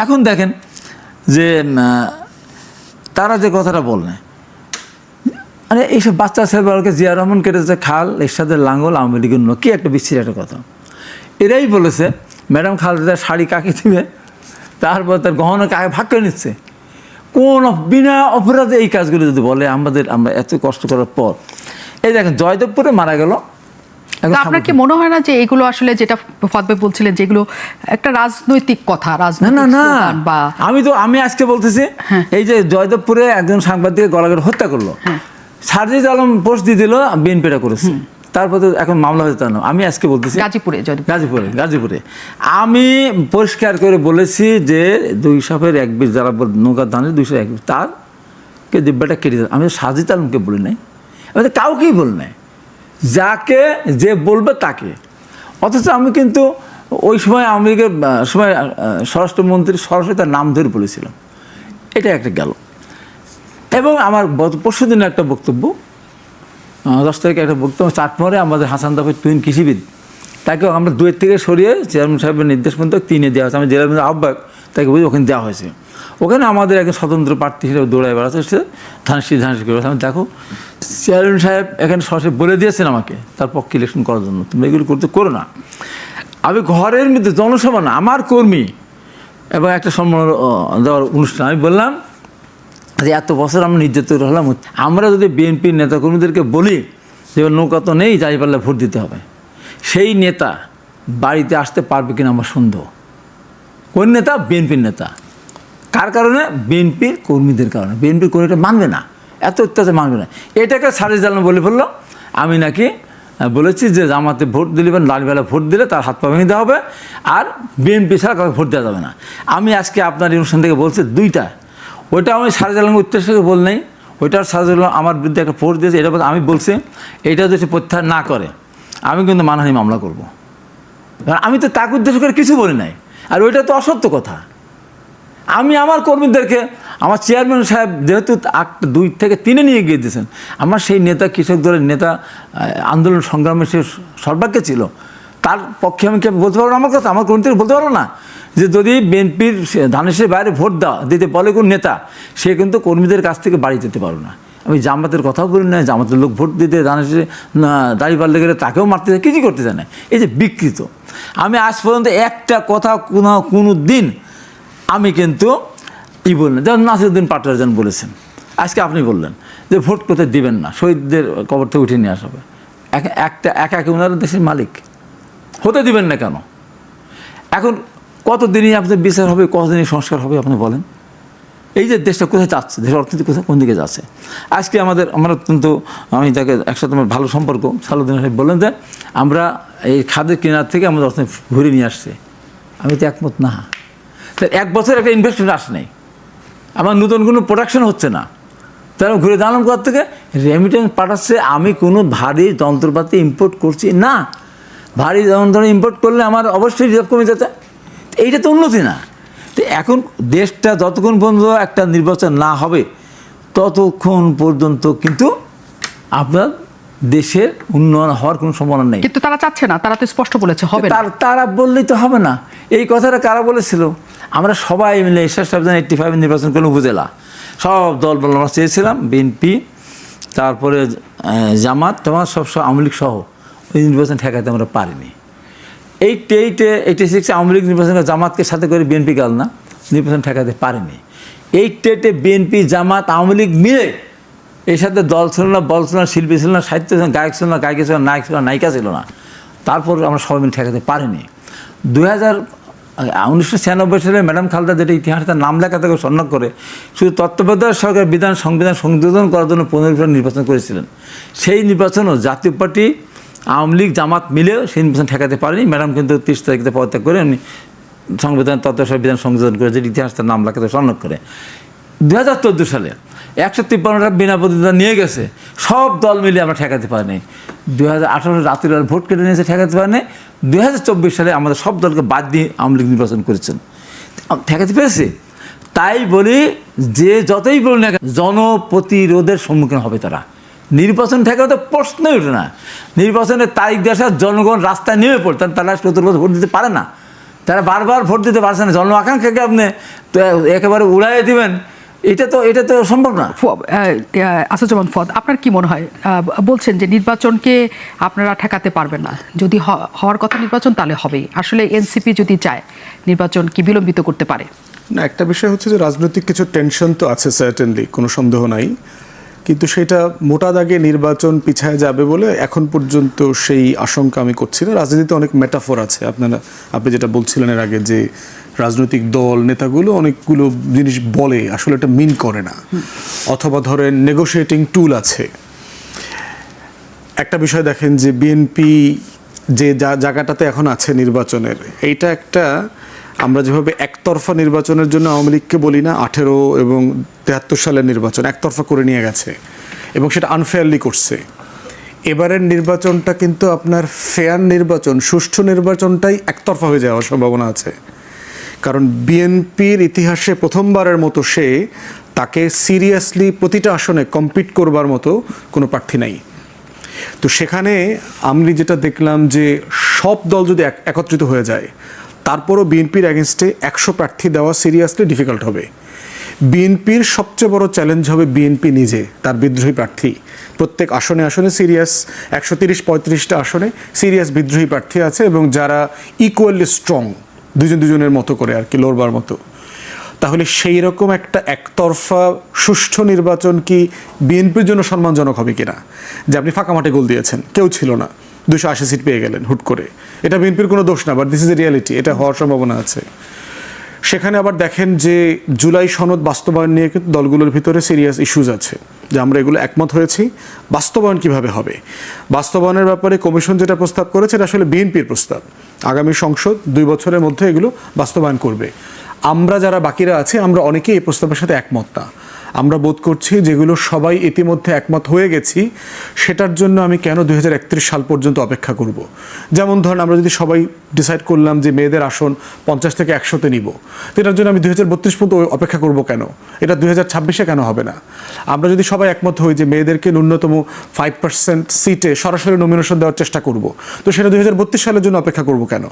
এখন দেখেন যে তারা যে কথাটা বললেন, মানে এইসব বাচ্চা ছেলেবেলাকে জিয়া রহমান কেটেছে খাল, এরশাদের লাঙ্গল, আওয়ামী লীগের কি একটা বিচ্ছিরি একটা কথা। এরাই বলেছে ম্যাডাম খালেদার শাড়ি কাকে দিবে, তারপর তার গহনা কাকে ভাগ করে নিচ্ছে। কোন বিনা অপরাধে এই কাজগুলো যদি বলে আমরা এত কষ্ট করার পর। এই দেখেন জয়দেবপুরে মারা গেল। আপনার কি মনে হয় না যে এগুলো আসলে, যেটা ফাদবে বলছিলেন, যেগুলো একটা রাজনৈতিক কথা, রাজনৈতিক স্লোগান বা আমি আজকে বলতেছি, এই যে জয়দেবপুরে একজন সাংবাদিক গলাগড়ে হত্যা করলো, সারজিদ আলম পোস্ট দিয়ে দিল বিএনপিটা করেছে, তারপর তো এখন মামলা হয়েছে। না, আমি আজকে বলতেছি গাজীপুরে আমি পরিষ্কার করে বলেছি যে 200 এক বিশ যারা নৌকার ধানের 201 তারকে দিব্যাটা কেটে দেয়। আমি সারজিদ আলমকে বলি নাই, আমি কাউকেই বলি নাই, যাকে যে বলবে তাকে। অথচ আমি কিন্তু ওই সময় আওয়ামী লীগের সময় স্বরাষ্ট্রমন্ত্রী সরাসরি তার নাম ধরে বলেছিলাম। এটা একটা গেল। এবং আমার পরশু দিনের একটা বক্তব্য, 10 তারিখে একটা বক্তব্য, চাটমোহরে আমাদের হাসান দাফের টুইন কৃষিবিদ, তাকেও আমরা 2 থেকে সরিয়ে চেয়ারম্যান সাহেবের নির্দেশ মতো 3-এ দেওয়া হয়েছে। আমি জেলার আহ্বায়ক, তাকে বুঝে ওখানে দেওয়া হয়েছে। ওখানে আমাদের একজন স্বতন্ত্র প্রার্থী হিসেবে দৌড়ায় বেড়াচ্ছে, সে ধানসি করে। আমি দেখো চেয়ারম্যান সাহেব এখানে সরাসরি বলে দিয়েছেন আমাকে তার পক্ষে ইলেকশন করার জন্য, তুমি এগুলো করো না। আমি ঘরের মধ্যে জনসভা না, আমার কর্মী এবং একটা সম্মান দেওয়ার অনুষ্ঠান, আমি বললাম যে এত বছর আমরা নির্যাতিত হলাম, আমরা যদি বিএনপির নেতাকর্মীদেরকে বলি যে নৌকা তো নেই, যাই পারলে ভোট দিতে হবে, সেই নেতা বাড়িতে আসতে পারবে কিনা আমার সন্দেহ। কোন নেতা? বিএনপির নেতা। কার কারণে? বিএনপির কর্মীদের কারণে। বিএনপির কর্মীটা মানবে না, এত অত্যাচার মানবে না। এটাকে সারজিদ আলম বলে ফেললো আমি নাকি বলেছি যে জামাতে ভোট দিলে বা লালবেলা ভোট দিলে তার হাত পা ভেঙে দেওয়া হবে, আর বিএনপি ছাড়া কাউকে ভোট দেওয়া যাবে না। আমি আজকে আপনার অনুষ্ঠান থেকে বলছি 2টা, ওইটা আমি সারজিদ আলমের উদ্দেশ্যে বল নাই, ওইটা সারজিদ আলম আমার বিরুদ্ধে একটা ফোর্স দিয়েছে। এটা আমি বলছি এটা যদি প্রত্যাহার না করে আমি কিন্তু মানহানি মামলা করব। কারণ আমি তো তাকে উদ্দেশ্য করে কিছু বলি নাই, আর ওইটা তো অসত্য কথা। আমি আমার কর্মীদেরকে, আমার চেয়ারম্যান সাহেব যেহেতু 2 থেকে 3-এ নিয়ে গিয়ে দিয়েছেন, আমার সেই নেতা, কৃষক দলের নেতা, আন্দোলন সংগ্রামে সে সর্বাগ্যে ছিল, তার পক্ষে আমি বলতে পারবো না আমার কথা, আমার কর্মীদের বলতে পারবো না যে যদি বিএনপির ধানেশের বাইরে ভোট দিতে বলে কোন নেতা, সে কিন্তু কর্মীদের কাছ থেকে বাড়ি যেতে পারবে না। আমি জামাতের কথাও বলি না, জামাতের লোক ভোট দিতে ধানেশে দাঁড়িয়ে পারলে গেলে তাকেও মারতে যায়, কিছু করতে চায় না। এই যে বিকৃত, আমি আজ পর্যন্ত একটা কথা কোনো দিন আমি কিন্তু বললেন, যেমন নাসিরুদ্দিন পাটোয়ারি বলেছেন, আজকে আপনি বললেন যে ভোট কোথায় দিবেন না, শহীদদের কবর থেকে উঠিয়ে নিয়ে আসা হবে। একা ওনারা দেশের মালিক, হতে দিবেন না কেন? এখন কতদিনই আপনার বিচার হবে, কতদিনই সংস্কার হবে আপনি বলেন? এই যে দেশটা কোথায় যাচ্ছে, দেশের অর্থনীতি কোথায় কোন দিকে যাচ্ছে। আজকে আমার অত্যন্ত, আমি তাকে একসাথে আমার ভালো সম্পর্ক, সালুদ্দিন সাহেব বললেন যে আমরা এই খাদের কিনার থেকে আমাদের অর্থনীতি ঘুরে নিয়ে আসছে। আমি তো একমত না। তো 1 বছর একটা ইনভেস্টমেন্ট আসে নাই, আমার নতুন কোনো প্রোডাকশন হচ্ছে না, তারা ঘুরে দাঁড়ালাম কোথা থেকে? রেমিটেন্স পাঠাচ্ছে। আমি কোনো ভারী যন্ত্রপাতি ইম্পোর্ট করছি না। ভারী যন্ত্র ইম্পোর্ট করলে আমার অবশ্যই রিজার্ভ কমে যেতে, এইটা তো উন্নতি না। তো এখন দেশটা যতক্ষণ পর্যন্ত একটা নির্বাচন না হবে ততক্ষণ পর্যন্ত কিন্তু আপনার দেশের উন্নয়ন হওয়ার কোনো সম্ভাবনা নেই। কিন্তু তারা চাচ্ছে না, তারা তো স্পষ্ট বলেছে হবে না। তারা বললেই তো হবে না। এই কথাটা কারা বলেছিল? আমরা সবাই মিলে 85 নির্বাচন করলে উপজেলা সব দল বল আমরা চেয়েছিলাম, বিএনপি, তারপরে জামাত সব আওয়ামী লীগ সহ ওই নির্বাচন ঠেকাতে আমরা পারিনি। 86 আওয়ামী লীগ নির্বাচন জামাতকে সাথে করে বিএনপি গেল না, নির্বাচন ঠেকাতে পারেনি। 88 বিএনপি জামাত আওয়ামী লীগ মিলে এর সাথে দল ছিল না, বল ছিল না, শিল্পী ছিল না, সাহিত্য ছিল না, গায়ক ছিল না, গায়িকা ছিল না, নায়ক ছিল না, নায়িকা ছিল না, তারপর আমরা সবাই মিলে ঠেকাতে পারিনি। 1996 সালে ম্যাডাম খালেদা যেটা ইতিহাসে তার নাম লেখা থেকে সন্ন্যাস করে শুধু তত্ত্বাবধায়ক সরকার সংবিধান সংশোধন করার জন্য 15 নির্বাচন করেছিলেন। সেই নির্বাচনও জাতীয় পার্টি আওয়ামী লীগ জামাত মিলেও সেই নির্বাচন ঠেকাতে পারেনি। ম্যাডাম কিন্তু 30 তারিখে পদত্যাগ করে উনি সংবিধান তত্ত্বাবধায়ক সংশোধন করে, যে ইতিহাস তার নাম লেখাতে সন্ন্যাস করে। 2014 সালে 153টা বিনা প্রতিদ্বন্দ্বিতা নিয়ে গেছে, সব দল মিলে আমরা ঠেকাতে পারিনি। 2018 রাত্রিবেলা ভোট কেটে নিয়েছে, ঠেকাতে পারেনি। 2024 সালে আমাদের সব দলকে বাদ দিয়ে আওয়ামী লীগ নির্বাচন করেছেন, ঠেকাতে পেরেছে। তাই বলি যে যতই বলুন না জনপ্রতিরোধের সম্মুখীন হবে তারা। নির্বাচন ঠেকাতে তো প্রশ্নই ওঠে না। নির্বাচনের তারিখ দেওয়ার জনগণ রাস্তায় নেমে পড়তেন, তারা 17 ভোট দিতে পারে না, তারা বারবার ভোট দিতে পারছে না। জন আকাঙ্ক্ষাকে আপনি তো একেবারে উড়াইয়ে দিবেন, এটা তো সম্ভব না। আসাদুজ্জামান ফুয়াদ, আপনার কি মনে হয়? বলছেন যে নির্বাচনকে আপনারা ঠেকাতে পারবেন না, যদি হওয়ার কথা নির্বাচন তাহলে হবেই। আসলে এনসিপি যদি চায় নির্বাচন কি বিলম্বিত করতে পারে? না, একটা বিষয় হচ্ছে যে রাজনৈতিক কিছু টেনশন তো আছে, সার্টেনলি, কোনো সন্দেহ নাই, কিন্তু সেটা মোটা দাগে নির্বাচন পিছায় যাবে বলে এখন পর্যন্ত সেই আশঙ্কা আমি করছি না। রাজনীতিতে অনেক মেটাফোর আছে, আপনি যেটা বলছিলেন এর আগে, যে রাজনৈতিক দল নেতাগুলো অনেকগুলো জিনিস বলে আসলে এটা মিন করে না, অথবা ধরেন নেগোশিয়েটিং টুল আছে। একটা বিষয় দেখেন যে বিএনপি যে জায়গাটাতে এখন আছে নির্বাচনের, এইটা একটা, আমরা যেভাবে একতরফা নির্বাচনের জন্য আওয়ামী লীগকে বলি না, 18 এবং 73 সালের নির্বাচন একতরফা করে নিয়ে গেছে এবং সেটা আনফেয়ারলি করছে। এবারের নির্বাচনটা কিন্তু আপনার ফেয়ার নির্বাচন, সুষ্ঠু নির্বাচনটাই একতরফা হয়ে যাওয়ার সম্ভাবনা আছে। কারণ বিএনপির ইতিহাসে প্রথমবারের মতো তাকে সিরিয়াসলি প্রতিটা আসনে কম্পিট করবার মতো কোনো প্রার্থী নাই। তো সেখানে আমি যেটা দেখলাম যে সব দল যদি একত্রিত হয়ে যায়, তারপরও বিএনপির এগেনস্টে 100 প্রার্থী দেওয়া সিরিয়াসলি ডিফিকাল্ট হবে। বিএনপির সবচেয়ে বড় চ্যালেঞ্জ হবে বিএনপি নিজে, তার বিদ্রোহী প্রার্থী। প্রত্যেক আসনে সিরিয়াস 130-35টা আসনে সিরিয়াস বিদ্রোহী প্রার্থী আছে, এবং যারা ইকুয়ালি স্ট্রং, দুজনের মতো করে আর কি লড়বার মতো। তাহলে সেই রকম একটা একতরফা সুষ্ঠু নির্বাচন কি বিএনপির জন্য সম্মানজনক হবে কিনা? যে আপনি ফাঁকা মাঠে গোল দিয়েছেন, কেউ ছিল না, 280 সিট পেয়ে গেলেন হুট করে, এটা বিএনপির কোনো দোষ না, but this is a reality, এটা হওয়ার সম্ভাবনা আছে। সেখানে আবার দেখেন যে জুলাই সনদ বাস্তবায়ন নিয়ে কিন্তু দলগুলোর ভিতরে সিরিয়াস ইস্যুজ আছে, যে আমরা এগুলো একমত হয়েছি, বাস্তবায়ন কিভাবে হবে। বাস্তবায়নের ব্যাপারে কমিশন যেটা প্রস্তাব করেছে এটা আসলে বিএনপির প্রস্তাব, আগামী সংসদ 2 বছরের মধ্যে এগুলো বাস্তবায়ন করবে। আমরা যারা বাকিরা আছি আমরা অনেকেই এই প্রস্তাবের সাথে একমত না। আমরা বোধ করছি যেগুলো সবাই ইতিমধ্যে একমত হয়ে গেছি, সেটার জন্য আমি কেন 2031 সাল পর্যন্ত অপেক্ষা করব। যেমন ধরেন আমরা যদি সবাই ডিসাইড করলাম যে মেয়েদের আসন 50 থেকে 100-তে নিব, তো এটার জন্য আমি 2032 পর্যন্ত অপেক্ষা করব কেন? এটা 2026-এ কেন হবে না? আমরা যদি সবাই একমত হই যে মেয়েদেরকে ন্যূনতম 5% সিটে সরাসরি নমিনেশন দেওয়ার চেষ্টা করব, তো সেটা 2032 সালের জন্য অপেক্ষা করব কেন?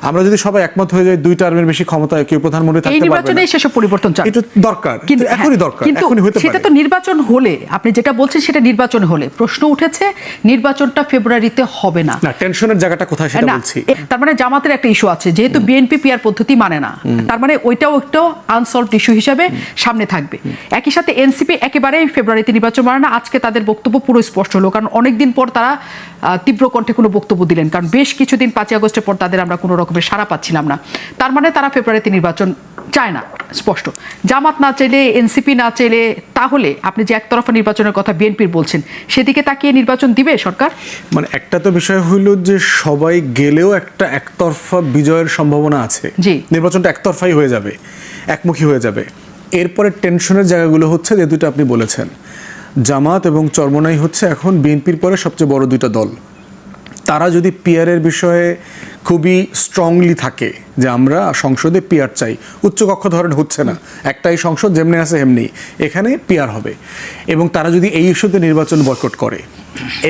আমরা যদি সবাই একমত হয়ে যাই 2 টার্মের বেশি ক্ষমতায় কেউ প্রধানমন্ত্রী থাকতে পারবে না, সেসব পরিবর্তন চাই, এটা দরকার, কিন্তু এখনই দরকার, এখনই হতে পারে। সেটা তো নির্বাচন হলে, আপনি যেটা বলছেন সেটা নির্বাচন হলে, প্রশ্ন উঠেছে নির্বাচনটা ফেব্রুয়ারিতে হবে না। না, টেনশনের জায়গাটা কোথায় সেটা বলছি। তার মানে জামাতের একটা ইস্যু আছে, যেহেতু বিএনপি পিআর পদ্ধতি মানে না, তার মানে ওইটাও একটা আনসলভড ইস্যু হিসেবে সামনে থাকবে। একই সাথে এনসিপি একেবারেই ফেব্রুয়ারিতে নির্বাচন মানে না। আজকে তাদের বক্তব্য পুরো স্পষ্ট হলো, কারণ অনেকদিন পর তারা তীব্র কণ্ঠে কোনো বক্তব্য দিলেন, কারণ বেশ কিছুদিন 5 আগস্টের পর তাদের আমরা কোনো রকমের সাড়া পাচ্ছিলাম না। তার মানে তারা ফেব্রুয়ারিতে নির্বাচন চায় না, স্পষ্ট। জামাত না চাইলে, এনসিপি না চাইলে, তাহলে আপনি যে একতরফা নির্বাচনের কথা বিএনপির বলছেন, সেদিকে তাকিয়ে নির্বাচন দিবে সরকার? মানে একটা তো বিষয় হইল যে সবাই গেলেও একটা একতরফা বিজয়ের সম্ভাবনা আছে। জি। নির্বাচনটা একতরফাই হয়ে যাবে, একমুখী হয়ে যাবে। এরপরে টেনশনের জায়গাগুলো হচ্ছে যে দুটো আপনি বলেছেন, জামাত এবং চরমোনাই হচ্ছে এখন বিএনপির পরে সবচেয়ে বড় দুইটা দল। তারা যদি পিয়ারের বিষয়ে খুবই স্ট্রংলি থাকে যে আমরা সংসদে পিয়ার চাই, উচ্চকক্ষ ধরেন হচ্ছে না, একটাই সংসদ যেমনি আছে এমনি, এখানে পিয়ার হবে, এবং তারা যদি এই ইস্যুতে নির্বাচন বয়কট করে,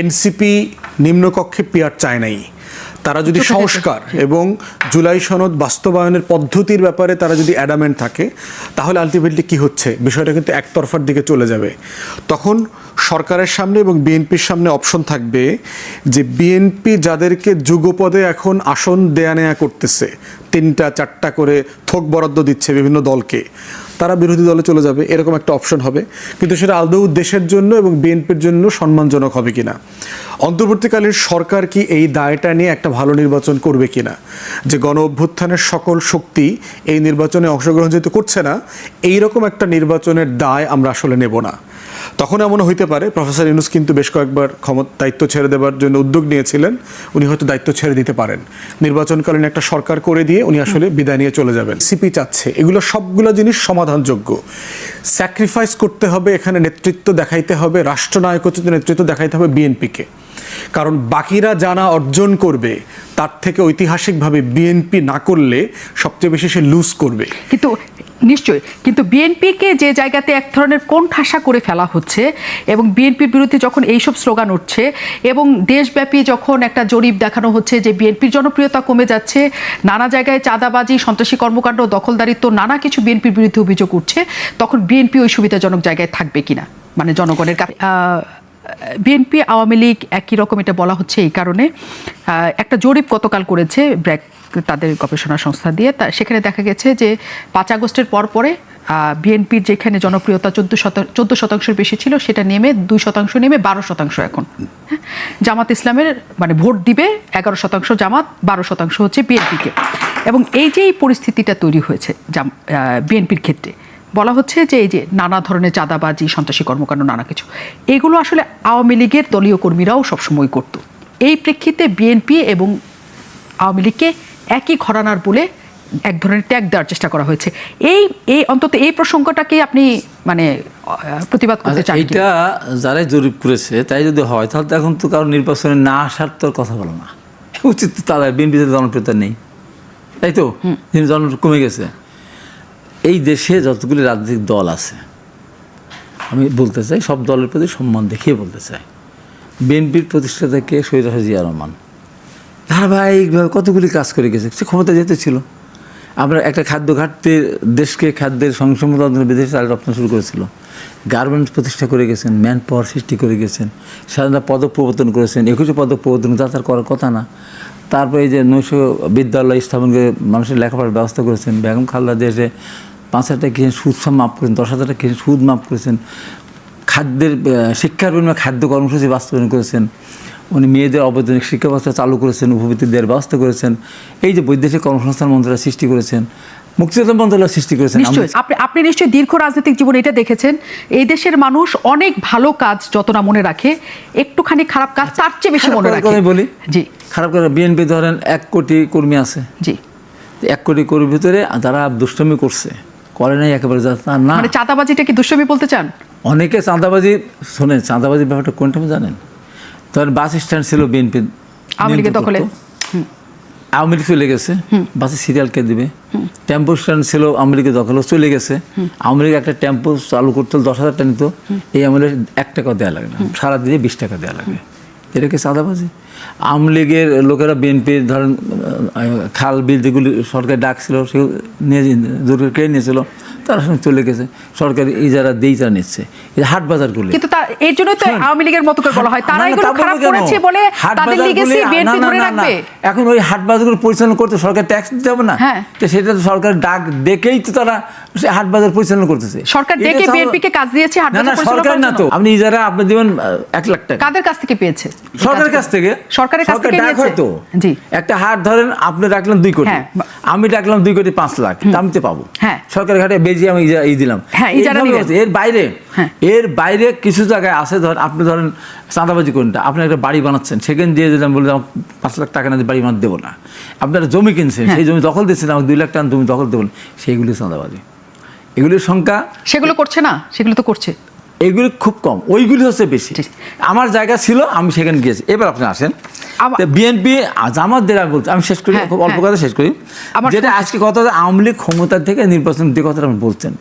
এনসিপি নিম্নকক্ষে পিয়ার চায় নাই, তারা যদি সংস্কার এবং জুলাই সনদ বাস্তবায়নের পদ্ধতির ব্যাপারে তারা যদি অ্যাডামেন্ট থাকে, তাহলে আলটিমেটলি কি হচ্ছে, বিষয়টা কিন্তু একতরফার দিকে চলে যাবে। তখন সরকারের সামনে এবং বিএনপির সামনে অপশন থাকবে যে বিএনপি যাদেরকে যুগপদে এখন আসন দেয়া নেয়া করতেছে, 3টা 4টা করে থোক বরাদ্দ দিচ্ছে বিভিন্ন দলকে, তারা বিরোধী দলে চলে যাবে, এরকম একটা অপশন হবে। কিন্তু সেটা আদৌ দেশের জন্য এবং বিএনপির জন্য সম্মানজনক হবে কিনা, অন্তর্বর্তীকালীন সরকার কি এই দায়টা নিয়ে একটা ভালো নির্বাচন করবে কিনা, যে গণ অভ্যুত্থানের সকল শক্তি এই নির্বাচনে অংশগ্রহণ যেহেতু করছে না, এইরকম একটা নির্বাচনের দায় আমরা আসলে নেব না। তখন এমন হইতে পারে, প্রফেসর ইউনূস কিন্তু বেশ কয়েকবার দায়িত্ব ছেড়ে দেওয়ার জন্য উদ্যোগ নিয়েছিলেন, উনি হয়তো দায়িত্ব ছেড়ে দিতে পারেন, নির্বাচনকালীন একটা সরকার করে দিয়ে উনি আসলে বিদায় নিয়ে চলে যাবেন। সিপি চাচ্ছে এগুলো সবগুলো জিনিস সমাধানযোগ্য, স্যাক্রিফাইস করতে হবে, এখানে নেতৃত্ব দেখাইতে হবে, রাষ্ট্রনায়কোচিত নেতৃত্ব দেখাইতে হবে বিএনপিকে, কারণ বাকিরা জানা অর্জন করবে তার থেকে ঐতিহাসিকভাবে বিএনপি না করলে সবচেয়ে বেশি সে লুজ করবে। কিন্তু নিশ্চয়ই, কিন্তু বিএনপিকে যে জায়গাতে এক ধরনের কোণঠাসা করে ফেলা হচ্ছে এবং বিএনপির বিরুদ্ধে যখন এইসব স্লোগান উঠছে এবং দেশব্যাপী যখন একটা জরিপ দেখানো হচ্ছে যে বিএনপির জনপ্রিয়তা কমে যাচ্ছে, নানা জায়গায় চাঁদাবাজি, সন্ত্রাসী কর্মকাণ্ড, দখলদারিত্ব, নানা কিছু বিএনপির বিরুদ্ধে অভিযোগ উঠছে, তখন বিএনপি ওই সুবিধাজনক জায়গায় থাকবে কিনা, মানে জনগণের বিএনপি আওয়ামী লীগ একই রকম, এটা বলা হচ্ছে এই কারণে। একটা জরিপ গতকাল করেছে ব্র্যাক, তাদের গবেষণা সংস্থা দিয়ে, সেখানে দেখা গেছে যে 5 আগস্টের পরে বিএনপির যেখানে জনপ্রিয়তা 14% বেশি ছিল, সেটা নেমে 2% নেমে 12% এখন। জামাত ইসলামের মানে ভোট দিবে 11% জামাত, 12% হচ্ছে বিএনপিকে। এবং এই যে এই পরিস্থিতিটা তৈরি হয়েছে বিএনপির ক্ষেত্রে, বলা হচ্ছে যে এই যে নানা ধরনের চাঁদাবাজি, সন্ত্রাসী কর্মকাণ্ড, নানা কিছু, এগুলো আসলে আওয়ামী লীগের দলীয় কর্মীরাও সবসময় করত। এই প্রেক্ষিতে বিএনপি এবং আওয়ামী লীগকে একই ঘরানার বলে এক ধরনের ট্যাগ দেওয়ার চেষ্টা করা হয়েছে। এই অন্তত এই প্রসঙ্গটাকে আপনি মানে প্রতিবাদ করতে চান? এটা যারাই জরিপ করেছে তাই যদি হয়, তাহলে তো এখন তো কারো নির্বাচনে না আসার তো কথা বলো না, উচিত তো তাদের বিএনপিতে জনপ্রিয়তা নেই, তাই তো, জনপ্রিয়তা কমে গেছে। এই দেশে যতগুলি রাজনৈতিক দল আছে, আমি বলতে চাই সব দলের প্রতি সম্মান দেখিয়ে বলতে চাই, বিএনপির প্রতিষ্ঠাতা কে? শহীদ জিয়া রহমান। ধারাবাহিকভাবে কতগুলি কাজ করে গেছে, সে ক্ষমতা যেতে ছিল। আমরা একটা খাদ্য ঘাটতির দেশকে খাদ্যের সংসম্মত বিদেশে চাল রপ্তানি শুরু করেছিল, গার্মেন্টস প্রতিষ্ঠা করে গেছেন, ম্যান পাওয়ার সৃষ্টি করে গেছেন, স্বাধীনতা পদক প্রবর্তন করেছেন, 21 পদক প্রবর্তন, তা তার করার কথা না। তারপরে এই যে 900 বিদ্যালয় স্থাপন করে মানুষের লেখাপড়ার ব্যবস্থা করেছেন, বেগম খালেদা দেশে 5,000 টাকা কিনে সুদ মাফ করেছেন, 10,000 টাকা কিনে সুদ মাফ করেছেন, খাদ্যের শিক্ষার বিনিময়ে খাদ্য কর্মসূচি বাস্তবায়ন করেছেন, উনি মেয়েদের অবৈতনিক শিক্ষা ব্যবস্থা চালু করেছেন, উপবৃত্তি দেওয়ার ব্যবস্থা করেছেন, এই যে বৈদেশিক কর্মসংস্থান মন্ত্রণালয় সৃষ্টি করেছেন, মুক্তিযোদ্ধা মন্ত্রণালয় সৃষ্টি করেছেন। আপনি নিশ্চয়ই দীর্ঘ রাজনৈতিক জীবন এটা দেখেছেন, এই দেশের মানুষ অনেক ভালো কাজ যত না মনে রাখে, একটুখানি খারাপ কাজ তার চেয়ে বেশি মনে রাখে। বলি জি, খারাপ করে বিএনপি ধরেন 1 কোটি কর্মী আছে, জি, 1 কোটি কর্মীর ভিতরে যারা দুষ্টমি করছে, করে নাই একেবারে তা না। মানে চাঁদাবাজিটা কি দুষ্টমি বলতে চান? অনেকে চাঁদাবাজি, শোনেন চাঁদাবাজির ব্যাপারটা কোনটা জানেন? ধরেন বাস স্ট্যান্ড ছিল বিএনপি আওয়ামী লীগের দখলে, আওয়ামী লীগ চলে গেছে, বাসে সিরিয়াল কে দিবে? টেম্পো স্ট্যান্ড ছিল আওয়ামী লীগের দখলে, চলে গেছে। আওয়ামী লীগ একটা টেম্পো চালু করতে 10,000 টাকা নিত, এই আওয়ামী লীগ 1 টাকা দেওয়া লাগে না, সারাদিনে 20 টাকা দেওয়া লাগে। এটা কি চাঁদাবাজি? আওয়ামী লীগের লোকেরা বিএনপির ধরেন খাল বিল যেগুলি সরকার ডাকছিল সেগুলো নিয়ে জোর করে নিয়েছিল, তারা সঙ্গে চলে গেছে, সরকারি ইজারা দিয়েই তারা নিচ্ছে। এই হাট বাজারগুলো, কিন্তু এর জন্য তো আওয়ামী লীগের মতো করে বলা হয় তারা এগুলো খারাপ করেছে বলে তাদের লিগেসি বিএনপি ধরে রাখবে। এখন ওই হাট বাজারগুলো পরিচালনা করতে সরকার ট্যাক্স দিতে হবে না? তো সেটা তো সরকার ডাক ডেকেই তো তারা হাট বাজার পরিচালনা করতেছে। সরকার ডেকে বিএনপি কে কাজ দিয়েছে হাট বাজার পরিচালনা করার জন্য। না, তো আপনি ইজারা আপনি দিবেন 1 লাখ টাকা, কাদের কাছ থেকে পেয়েছে? সরকারের কাছ থেকে। সরকারের কাছ থেকে নিয়েছে তো। জি, একটা হাট ধরেন আপনি রাখলেন 2 কোটি, আমি রাখলাম 2 কোটি 5 লাখ, আমি তো পাবো। সরকারের ঘাটে বেজে যে আমি এই দিলাম, হ্যাঁ, ইজারা এইভাবে নিলেন। হচ্ছে। এর বাইরে কিছু জায়গায় আছে, ধরেন আপনি ধরেন চাঁদাবাজি করেন, আপনি একটা বাড়ি বানাচ্ছেন, সেখানে দিয়ে দিলাম, বলে আমার 5 লাখ টাকা না দিয়ে বাড়ি বানাতে দেবো না। আপনারা জমি কিনছেন, সেই জমি দখল দিচ্ছেন, আমাকে 2 লাখ টাকা জমি দখল দেবেন, সেইগুলি চাঁদাবাজি। এগুলির সংখ্যা, সেগুলো করছে না, সেগুলো তো করছে। এইগুলি খুব কম, ওইগুলি হচ্ছে বেশি। আমার জায়গা ছিল, আমি সেখানে গিয়েছি। এবার আপনি আসেন বিএনপি জামাতদের, আমি বলছি, আমি শেষ করি, খুব অল্প কথা শেষ করি, যেটা আজকে কথা আওয়ামী লীগ ক্ষমতা থেকে নির্বাচন দিয়ে কথাটা আপনি বলছেন,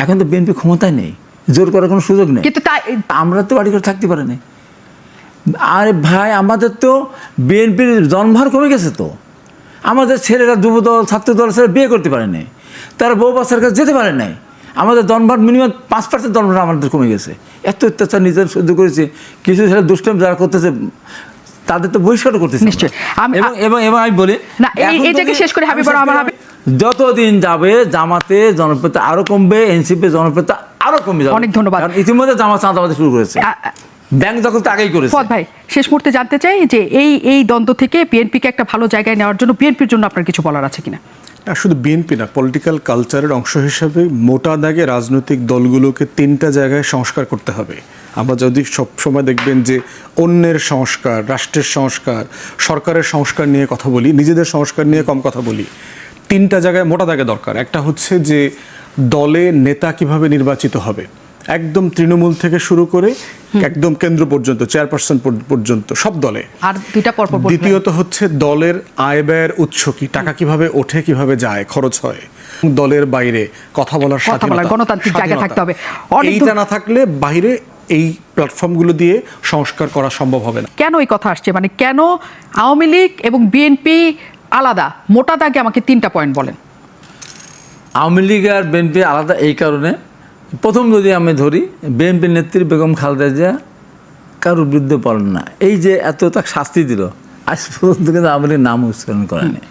এখন তো বিএনপি ক্ষমতায় নেই, জোর করার কোনো সুযোগ নেই, কিন্তু আমরা তো বাড়ি করে থাকতে পারি না। আরে ভাই, আমাদের তো বিএনপির জনভার কমে গেছে, তো আমাদের ছেলেরা যুবদল ছাত্রদল ছেলে বিয়ে করতে পারে নাই, তারা বউ বাচ্চার কাছে যেতে পারে নাই, আমাদের জনভার মিনিমাম 5% জনভার আমাদের কমে গেছে। এত অত্যাচার নিজের সহ্য করেছে, কিছু ছেলে দুষ্টামি যারা করতেছে তাদের তো বহিষ্কার করতেছে। নিশ্চয়ই। এবং আমি বলি না, এই জায়গায় শেষ করে হাবিবুর রহমান হাবিব, যতদিন যাবে জামাতে জনপ্রিয়তা আরো কমবে, এনসিপি জনপ্রিয়তা আরো কমে যাবে। অনেক ধন্যবাদ। কারণ ইতিমধ্যে জামাত চাঁদাবাজি শুরু করেছে, ব্যাংক দখল তো আগেই করেছে। ফুয়াদ ভাই, শেষ মুহূর্তে জানতে চাই যে এই দ্বন্দ্ব থেকে বিএনপিকে একটা ভালো জায়গায় নেওয়ার জন্য বিএনপির জন্য আপনার কিছু বলার আছে কিনা? না, শুধু বিএনপি না, পলিটিক্যাল কালচারের অংশ হিসাবে মোটা দাগে রাজনৈতিক দলগুলোকে 3টা জায়গায় সংস্কার করতে হবে। আমরা যদি সবসময় দেখবেন যে অন্যের সংস্কার, রাষ্ট্রের সংস্কার, সরকারের সংস্কার নিয়ে কথা বলি, নিজেদের সংস্কার নিয়ে কম কথা বলি। 3টা জায়গায় মোটা দাগে দরকার। একটা হচ্ছে যে দলে নেতা কিভাবে নির্বাচিত হবে, একদম তৃণমূল থেকে শুরু করে একদম কেন্দ্র পর্যন্ত, চেয়ারপারসন পর্যন্ত সব দলে। আর 2টা পরপর বলবেন। দ্বিতীয়ত হচ্ছে দলের আয় ব্যয়ের উৎস কি, টাকা কিভাবে ওঠে, কিভাবে যায়, খরচ হয়। দলের বাইরে কথা বলার স্বাধীনতা, গণতান্ত্রিক জায়গা থাকতে হবে। এইটা না থাকলে বাইরে এই প্ল্যাটফর্মগুলো দিয়ে সংস্কার করা সম্ভব হবে না। কেন এই কথা আসছে, মানে কেন আওয়ামী লীগ এবং বিএনপি আলাদা? মোটা দাগে আমাকে 3টা পয়েন্ট বলেন। আওয়ামী লীগ আর বিএনপি আলাদা এই কারণে, প্রথম যদি আমি ধরি, বিএনপির নেত্রী বেগম খালেদা জিয়া কারোর বিরুদ্ধে বলেন না। এই যে এত তাকে শাস্তি দিল, আজ পর্যন্ত কিন্তু আওয়ামী লীগ নাম উচ্চারণ করেনি।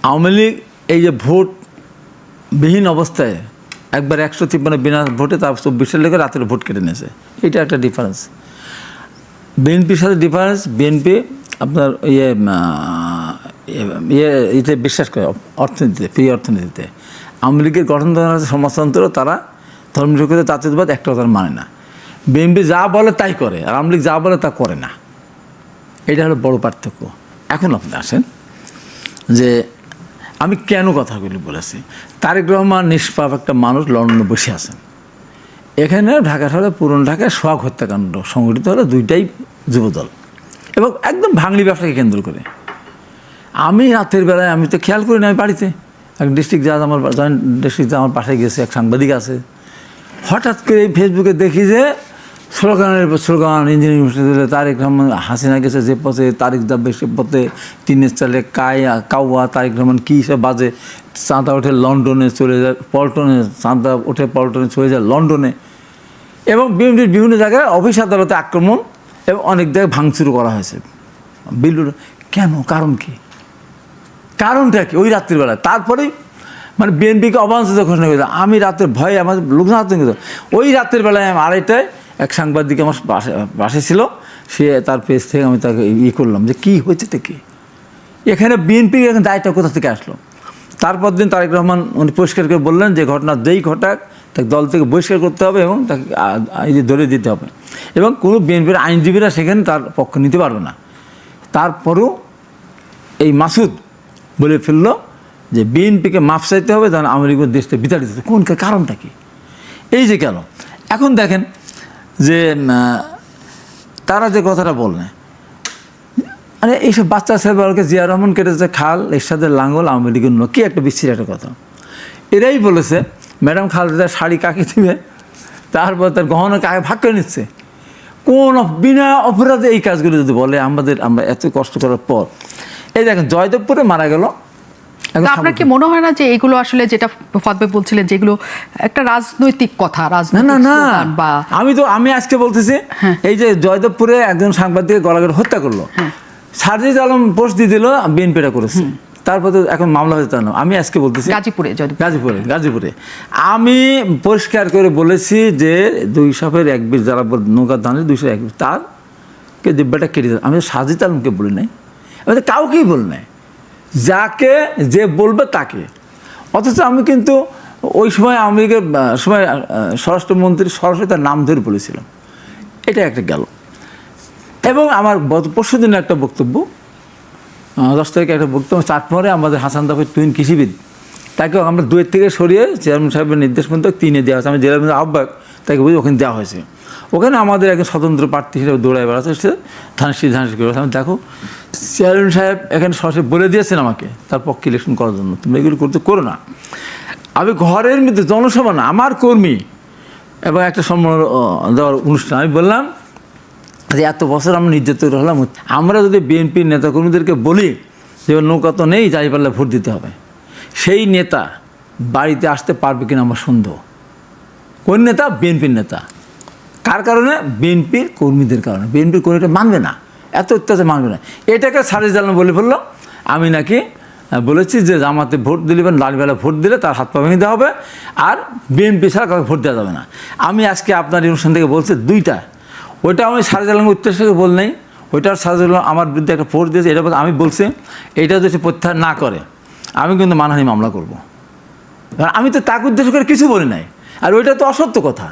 আওয়ামী লীগ এই যে ভোট বিহীন অবস্থায় একবার 153 বিনা ভোটে, তার 24 সালে রাতের ভোট কেটে নিয়েছে, এটা একটা ডিফারেন্স। বিএনপির সাথে ডিফারেন্স, বিএনপি আপনার এতে বিশ্বাস করে, অর্থনীতিতে, ফ্রি অর্থনীতিতে। আওয়ামী লীগের গঠন আছে সমাজতন্ত্র, তারা ধর্মনিরপেক্ষ জাতীয়তাবাদ একটাও তারা মানে না। বিএনপি যা বলে তাই করে, আর আওয়ামী লীগ যা বলে তা করে না। এটা হলো বড় পার্থক্য। এখন আপনি আসেন যে আমি কেন কথাগুলি বলেছি। তারেক রহমান নিষ্পাপ একটা মানুষ, লন্ডনে বসে আছেন। এখানে ঢাকা শহরে, পুরনো ঢাকায় সোহাগ হত্যাকাণ্ড সংঘটিত হলো 2টাই যুবদল এবং একদম ভাঙড়ি ব্যবসাকে কেন্দ্র করে। আমি রাতের বেলায়, আমি তো খেয়াল করি না, আমি বাড়িতে, এক ডিস্ট্রিক্ট জাজ, আমার জয়েন্ট ডিস্ট্রিক্ট জাজ আমার পাশে গেছে, এক সাংবাদিক আছে, হঠাৎ করে ফেসবুকে দেখি যে স্লোগান ইঞ্জিনিয়ারিং ইউনিভার্সিটিতে তারেক রহমান, হাসিনা গেছে যে পথে, তারেক যাবে সে পথে, টিনের চালে কাউয়া, তারেক রহমান কী সব বাজে, চাঁদা ওঠে লন্ডনে চলে যায়, পল্টনে চাঁদা ওঠে, পল্টনে চলে যায় লন্ডনে, এবং বিভিন্ন জায়গায় অফিস আদালতে আক্রমণ এবং অনেক জায়গায় ভাঙচুর করা হয়েছে। বিল্ডুর কেন, কারণ কি, কারণটা কি? ওই রাত্রিবেলায় তারপরেই মানে বিএনপিকে অবাঞ্ছিত ঘোষণা করেছে। আমি রাতের ভয়ে আমার লোকজন হাত কিন্তু, ওই রাতের বেলায় আমি 2:30টায় এক সাংবাদিক আমার বাসে ছিল, সে তার পেজ থেকে আমি তাকে করলাম যে কী হয়েছে, কি এখানে বিএনপির এখন দায়িত্ব কোথা থেকে আসলো। তারপর দিন তারেক রহমান উনি পরিষ্কার করে বললেন যে ঘটনা যেই ঘটাক তাকে দল থেকে বহিষ্কার করতে হবে এবং তাকে ধরে দিতে হবে, এবং কোনো বিএনপির আইনজীবীরা সেখানে তার পক্ষ নিতে পারবে না। তারপরেও এই মাসুদ বলে ফেললো যে বিএনপিকে মাফ চাইতে হবে, তাহলে আওয়ামী লীগের দেশটা বিতাড়িত। কোন কারণটা কি? এই যে কেন এখন দেখেন যে তারা যে কথাটা বললেন, মানে এইসব বাচ্চা ছেলেবেলাকে জিয়া রহমান কেটেছে খাল, এরশাদের লাঙ্গল, আওয়ামী লীগের কি একটা বিচ্ছিরি একটা কথা। এরাই বলেছে ম্যাডাম খালেদা শাড়ি কাকে দিবে, তারপর তার গহনা কাকে ভাগ করে নিচ্ছে। কোন বিনা অপরাধে এই কাজগুলো যদি বলে, আমরা এত কষ্ট করার পর, এই দেখেন জয়দেবপুরে মারা গেল। আপনার কি মনে হয় না যে এগুলো আসলে, যেটা ফুয়াদ ভাই বলছিলেন, যেগুলো একটা রাজনৈতিক কথা, রাজনৈতিক স্লোগান? বা আমি আজকে বলতেছি, এই যে জয়দেবপুরে একজন সাংবাদিক গলাগড়ে হত্যা করলো, সারজিদ আলম পোস্ট দিয়ে দিল, বিএনপিটা করেছে, তারপর তো এখন মামলা হয়েছে। আমি আজকে বলতেছি গাজীপুরে আমি পরিষ্কার করে বলেছি যে 200 এক বীর, যারা নৌকা ধানের 201 তারকে দিব্যাটা কেটে দেয়। আমি সারজিদ আলমকে বলি নাই, আমি কাউকেই বলি নাই, যাকে যে বলবে তাকে। অথচ আমি কিন্তু ওই সময় আওয়ামী লীগের সময় স্বরাষ্ট্রমন্ত্রী সরাসরি তার নাম ধরে বলেছিলাম, এটা একটা গেল। এবং আমার পরশু দিনের একটা বক্তব্য, 10 তারিখে একটা বক্তব্য, চাটমোহরে আমাদের হাসান দাফের টুইন কৃষিবিদ, তাকেও আমরা 2 থেকে সরিয়ে চেয়ারম্যান সাহেবের নির্দেশ মতো 3-এ দেওয়া হয়েছে। আমি জেলার আহ্বায়ক, তাকে বুঝে ওখানে দেওয়া হয়েছে। ওখানে আমাদের একজন স্বতন্ত্র প্রার্থী হিসেবে দৌড়ায় বেড়াচ্ছে, সে ধানসি করে। আমি দেখো চেয়ারম্যান সাহেব এখানে সরাসরি বলে দিয়েছেন আমাকে তার পক্ষে ইলেকশন করার জন্য, তুমি এগুলো করো না। আমি ঘরের মধ্যে জনসভা না, আমার কর্মী এবং একটা সম্মান দেওয়ার অনুষ্ঠান, আমি বললাম যে এত বছর আমরা নির্যাতিত হলাম, আমরা যদি বিএনপির নেতাকর্মীদেরকে বলি যে নৌকা তো নেই, যাই পারলে ভোট দিতে হবে, সেই নেতা বাড়িতে আসতে পারবে কিনা আমার সন্দেহ। কোন নেতা? বিএনপির নেতা। কার কারণে? বিএনপির কর্মীদের কারণে। বিএনপির কর্মীটা মানবে না, এত অত্যাচার মানবে না। এটাকে সারিয়ে জানানো বলে ফেললো আমি নাকি বলেছি যে জামাতে ভোট দিলে বা লালবেলা ভোট দিলে তার হাত পা ভেঙে দেওয়া হবে, আর বিএনপি ছাড়া কাউকে ভোট দেওয়া যাবে না। আমি আজকে আপনার অনুষ্ঠান থেকে বলছি 2টা, ওইটা আমি সারিয়ে জানানো উত্তেজকে বল নেই, ওইটার সারিয়ে আমার বিরুদ্ধে একটা ফোর্স দিয়েছে, এটা আমি বলছি এইটা যদি প্রত্যাহার না করে আমি কিন্তু মানহানি মামলা করব। আমি তো তাকে উদ্দেশ্য করে কিছু বলি নাই, আর ওইটা তো অসত্য কথা।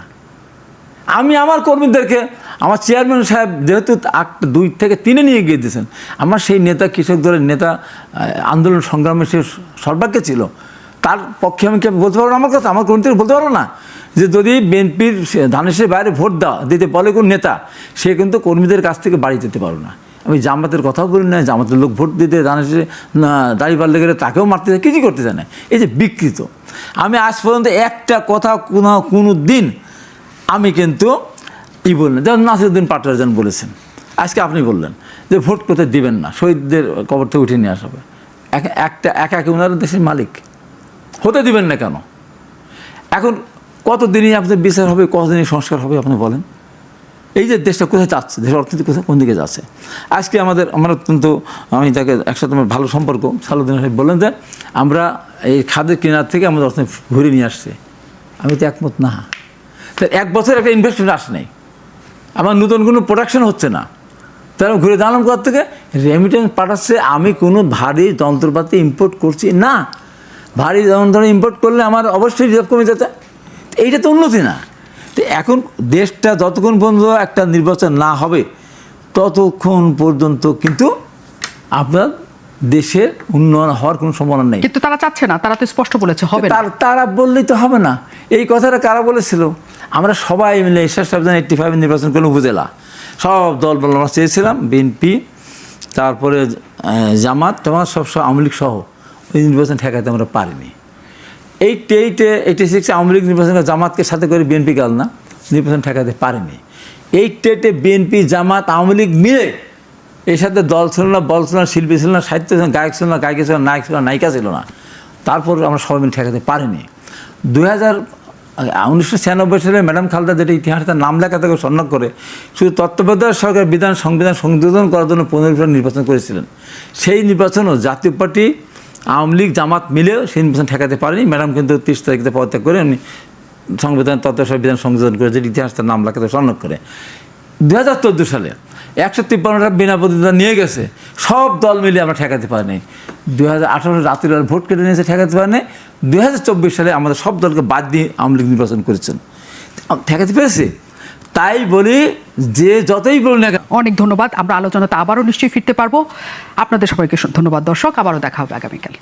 আমি আমার কর্মীদেরকে, আমার চেয়ারম্যান সাহেব যেহেতু 2 থেকে 3-এ নিয়ে গিয়ে দিয়েছেন, আমার সেই নেতা, কৃষক দলের নেতা, আন্দোলন সংগ্রামে সে সর্বাগ্যে ছিল, তার পক্ষে আমি বলতে পারবো না আমার কথা, আমার কর্মীদের বলতে পারবো না যে যদি বিএনপির ধানেশের বাইরে ভোট দিতে বলে কোন নেতা, সে কিন্তু কর্মীদের কাছ থেকে বাড়ি যেতে পারবে না। আমি জামাতের কথাও বলি না, জামাতের লোক ভোট দিতে ধানেশে দাঁড়িয়ে পারলে গেলে তাকেও মারতে চায়, কিছু করতে চায় না। এই যে বিকৃত, আমি আজ পর্যন্ত একটা কথা কোনো দিন আমি কিন্তু বললেন, যেমন নাসিরুদ্দিন পাটোয়ারি বলেছেন, আজকে আপনি বললেন যে ভোট কোথায় দিবেন না, শহীদদের কবর থেকে উঠিয়ে নিয়ে আসা হবে। একা ওনারা দেশের মালিক, হতে দিবেন না কেন? এখন কতদিনই আপনাদের বিচার হবে, কতদিনই সংস্কার হবে আপনি বলেন? এই যে দেশটা কোথায় যাচ্ছে, দেশের অর্থনীতি কোথায় কোন দিকে যাচ্ছে? আজকে আমার অত্যন্ত, আমি তাকে একসাথে আমার ভালো সম্পর্ক, সালুদ্দিন সাহেব বললেন যে আমরা এই খাদের কিনার থেকে আমাদের অর্থনীতি ঘুরে নিয়ে আসছে। আমি তো একমত না। তার 1 বছর একটা ইনভেস্টমেন্ট আসে নাই, আমার নতুন কোনো প্রোডাকশন হচ্ছে না, তারা ঘুরে দাঁড়ালাম কোথা থেকে? রেমিটেন্স পাঠাচ্ছে। আমি কোনো ভারী যন্ত্রপাতি ইম্পোর্ট করছি না। ভারী যন্ত্র ইম্পোর্ট করলে আমার অবশ্যই রিজার্ভ কমে যেতে, এইটা তো উন্নতি না। তো এখন দেশটা যতক্ষণ পর্যন্ত একটা নির্বাচন না হবে ততক্ষণ পর্যন্ত কিন্তু আপনার দেশের উন্নয়ন হওয়ার কোনো সম্ভাবনা নেই। কিন্তু তারা চাচ্ছে না, তারা তো স্পষ্ট বলেছে হবে না। তারা বললেই তো হবে না। এই কথাটা কারা বলেছিল? আমরা সবাই মিলে 85 নির্বাচন করলে উপজেলা সব দল আমরা চেয়েছিলাম, বিএনপি, তারপরে জামাত সবসময় আওয়ামী লীগ সহ ওই নির্বাচন ঠেকাতে আমরা পারিনি। 86 আওয়ামী লীগ নির্বাচন জামাতকে সাথে করে বিএনপি গেল না, নির্বাচন ঠেকাতে পারেনি। 88 বিএনপি, জামাত, আওয়ামী লীগ মিলে এর সাথে দল ছিল না, বল ছিল না, শিল্পী ছিল না, সাহিত্য ছিল না, গায়ক ছিল না, গায়িকা ছিল না, নায়ক ছিল না, নায়িকা ছিল না, তারপর আমরা সবাই মিলে ঠেকাতে পারিনি। 1996 সালে ম্যাডাম খালেদা যেটা ইতিহাসে তার নাম লেখা থেকে সন্ন্যাস করে শুধু তত্ত্বাবধায়ক সরকার সংবিধান সংশোধন করার জন্য 15 নির্বাচন করেছিলেন। সেই নির্বাচনও জাতীয় পার্টি, আওয়ামী লীগ, জামাত মিলেও সেই নির্বাচন ঠেকাতে পারেনি। ম্যাডাম কিন্তু 30 তারিখে পদত্যাগ করে উনি সংবিধান তত্ত্বাবধায়ক সংশোধন করে, যেটা ইতিহাস তার নাম লেখাতে সন্ন্যাস করে। 2014 সালে 153টা বিনা প্রতিদ্বন্দ্বিতা নিয়ে গেছে, সব দল মিলে আমরা ঠেকাতে পারিনি। 2018 রাত্রিবেলা ভোট কেটে নিয়েছে, ঠেকাতে পারেনি। 2024 সালে আমাদের সব দলকে বাদ দিয়ে আওয়ামী লীগ নির্বাচন করেছেন, ঠেকাতে পেরেছে। তাই বলি যে যতই বলুন না। অনেক ধন্যবাদ। আমরা আলোচনাতে আবারও নিশ্চয়ই ফিরতে পারবো। আপনাদের সবাইকে ধন্যবাদ দর্শক, আবারও দেখা হবে আগামীকাল।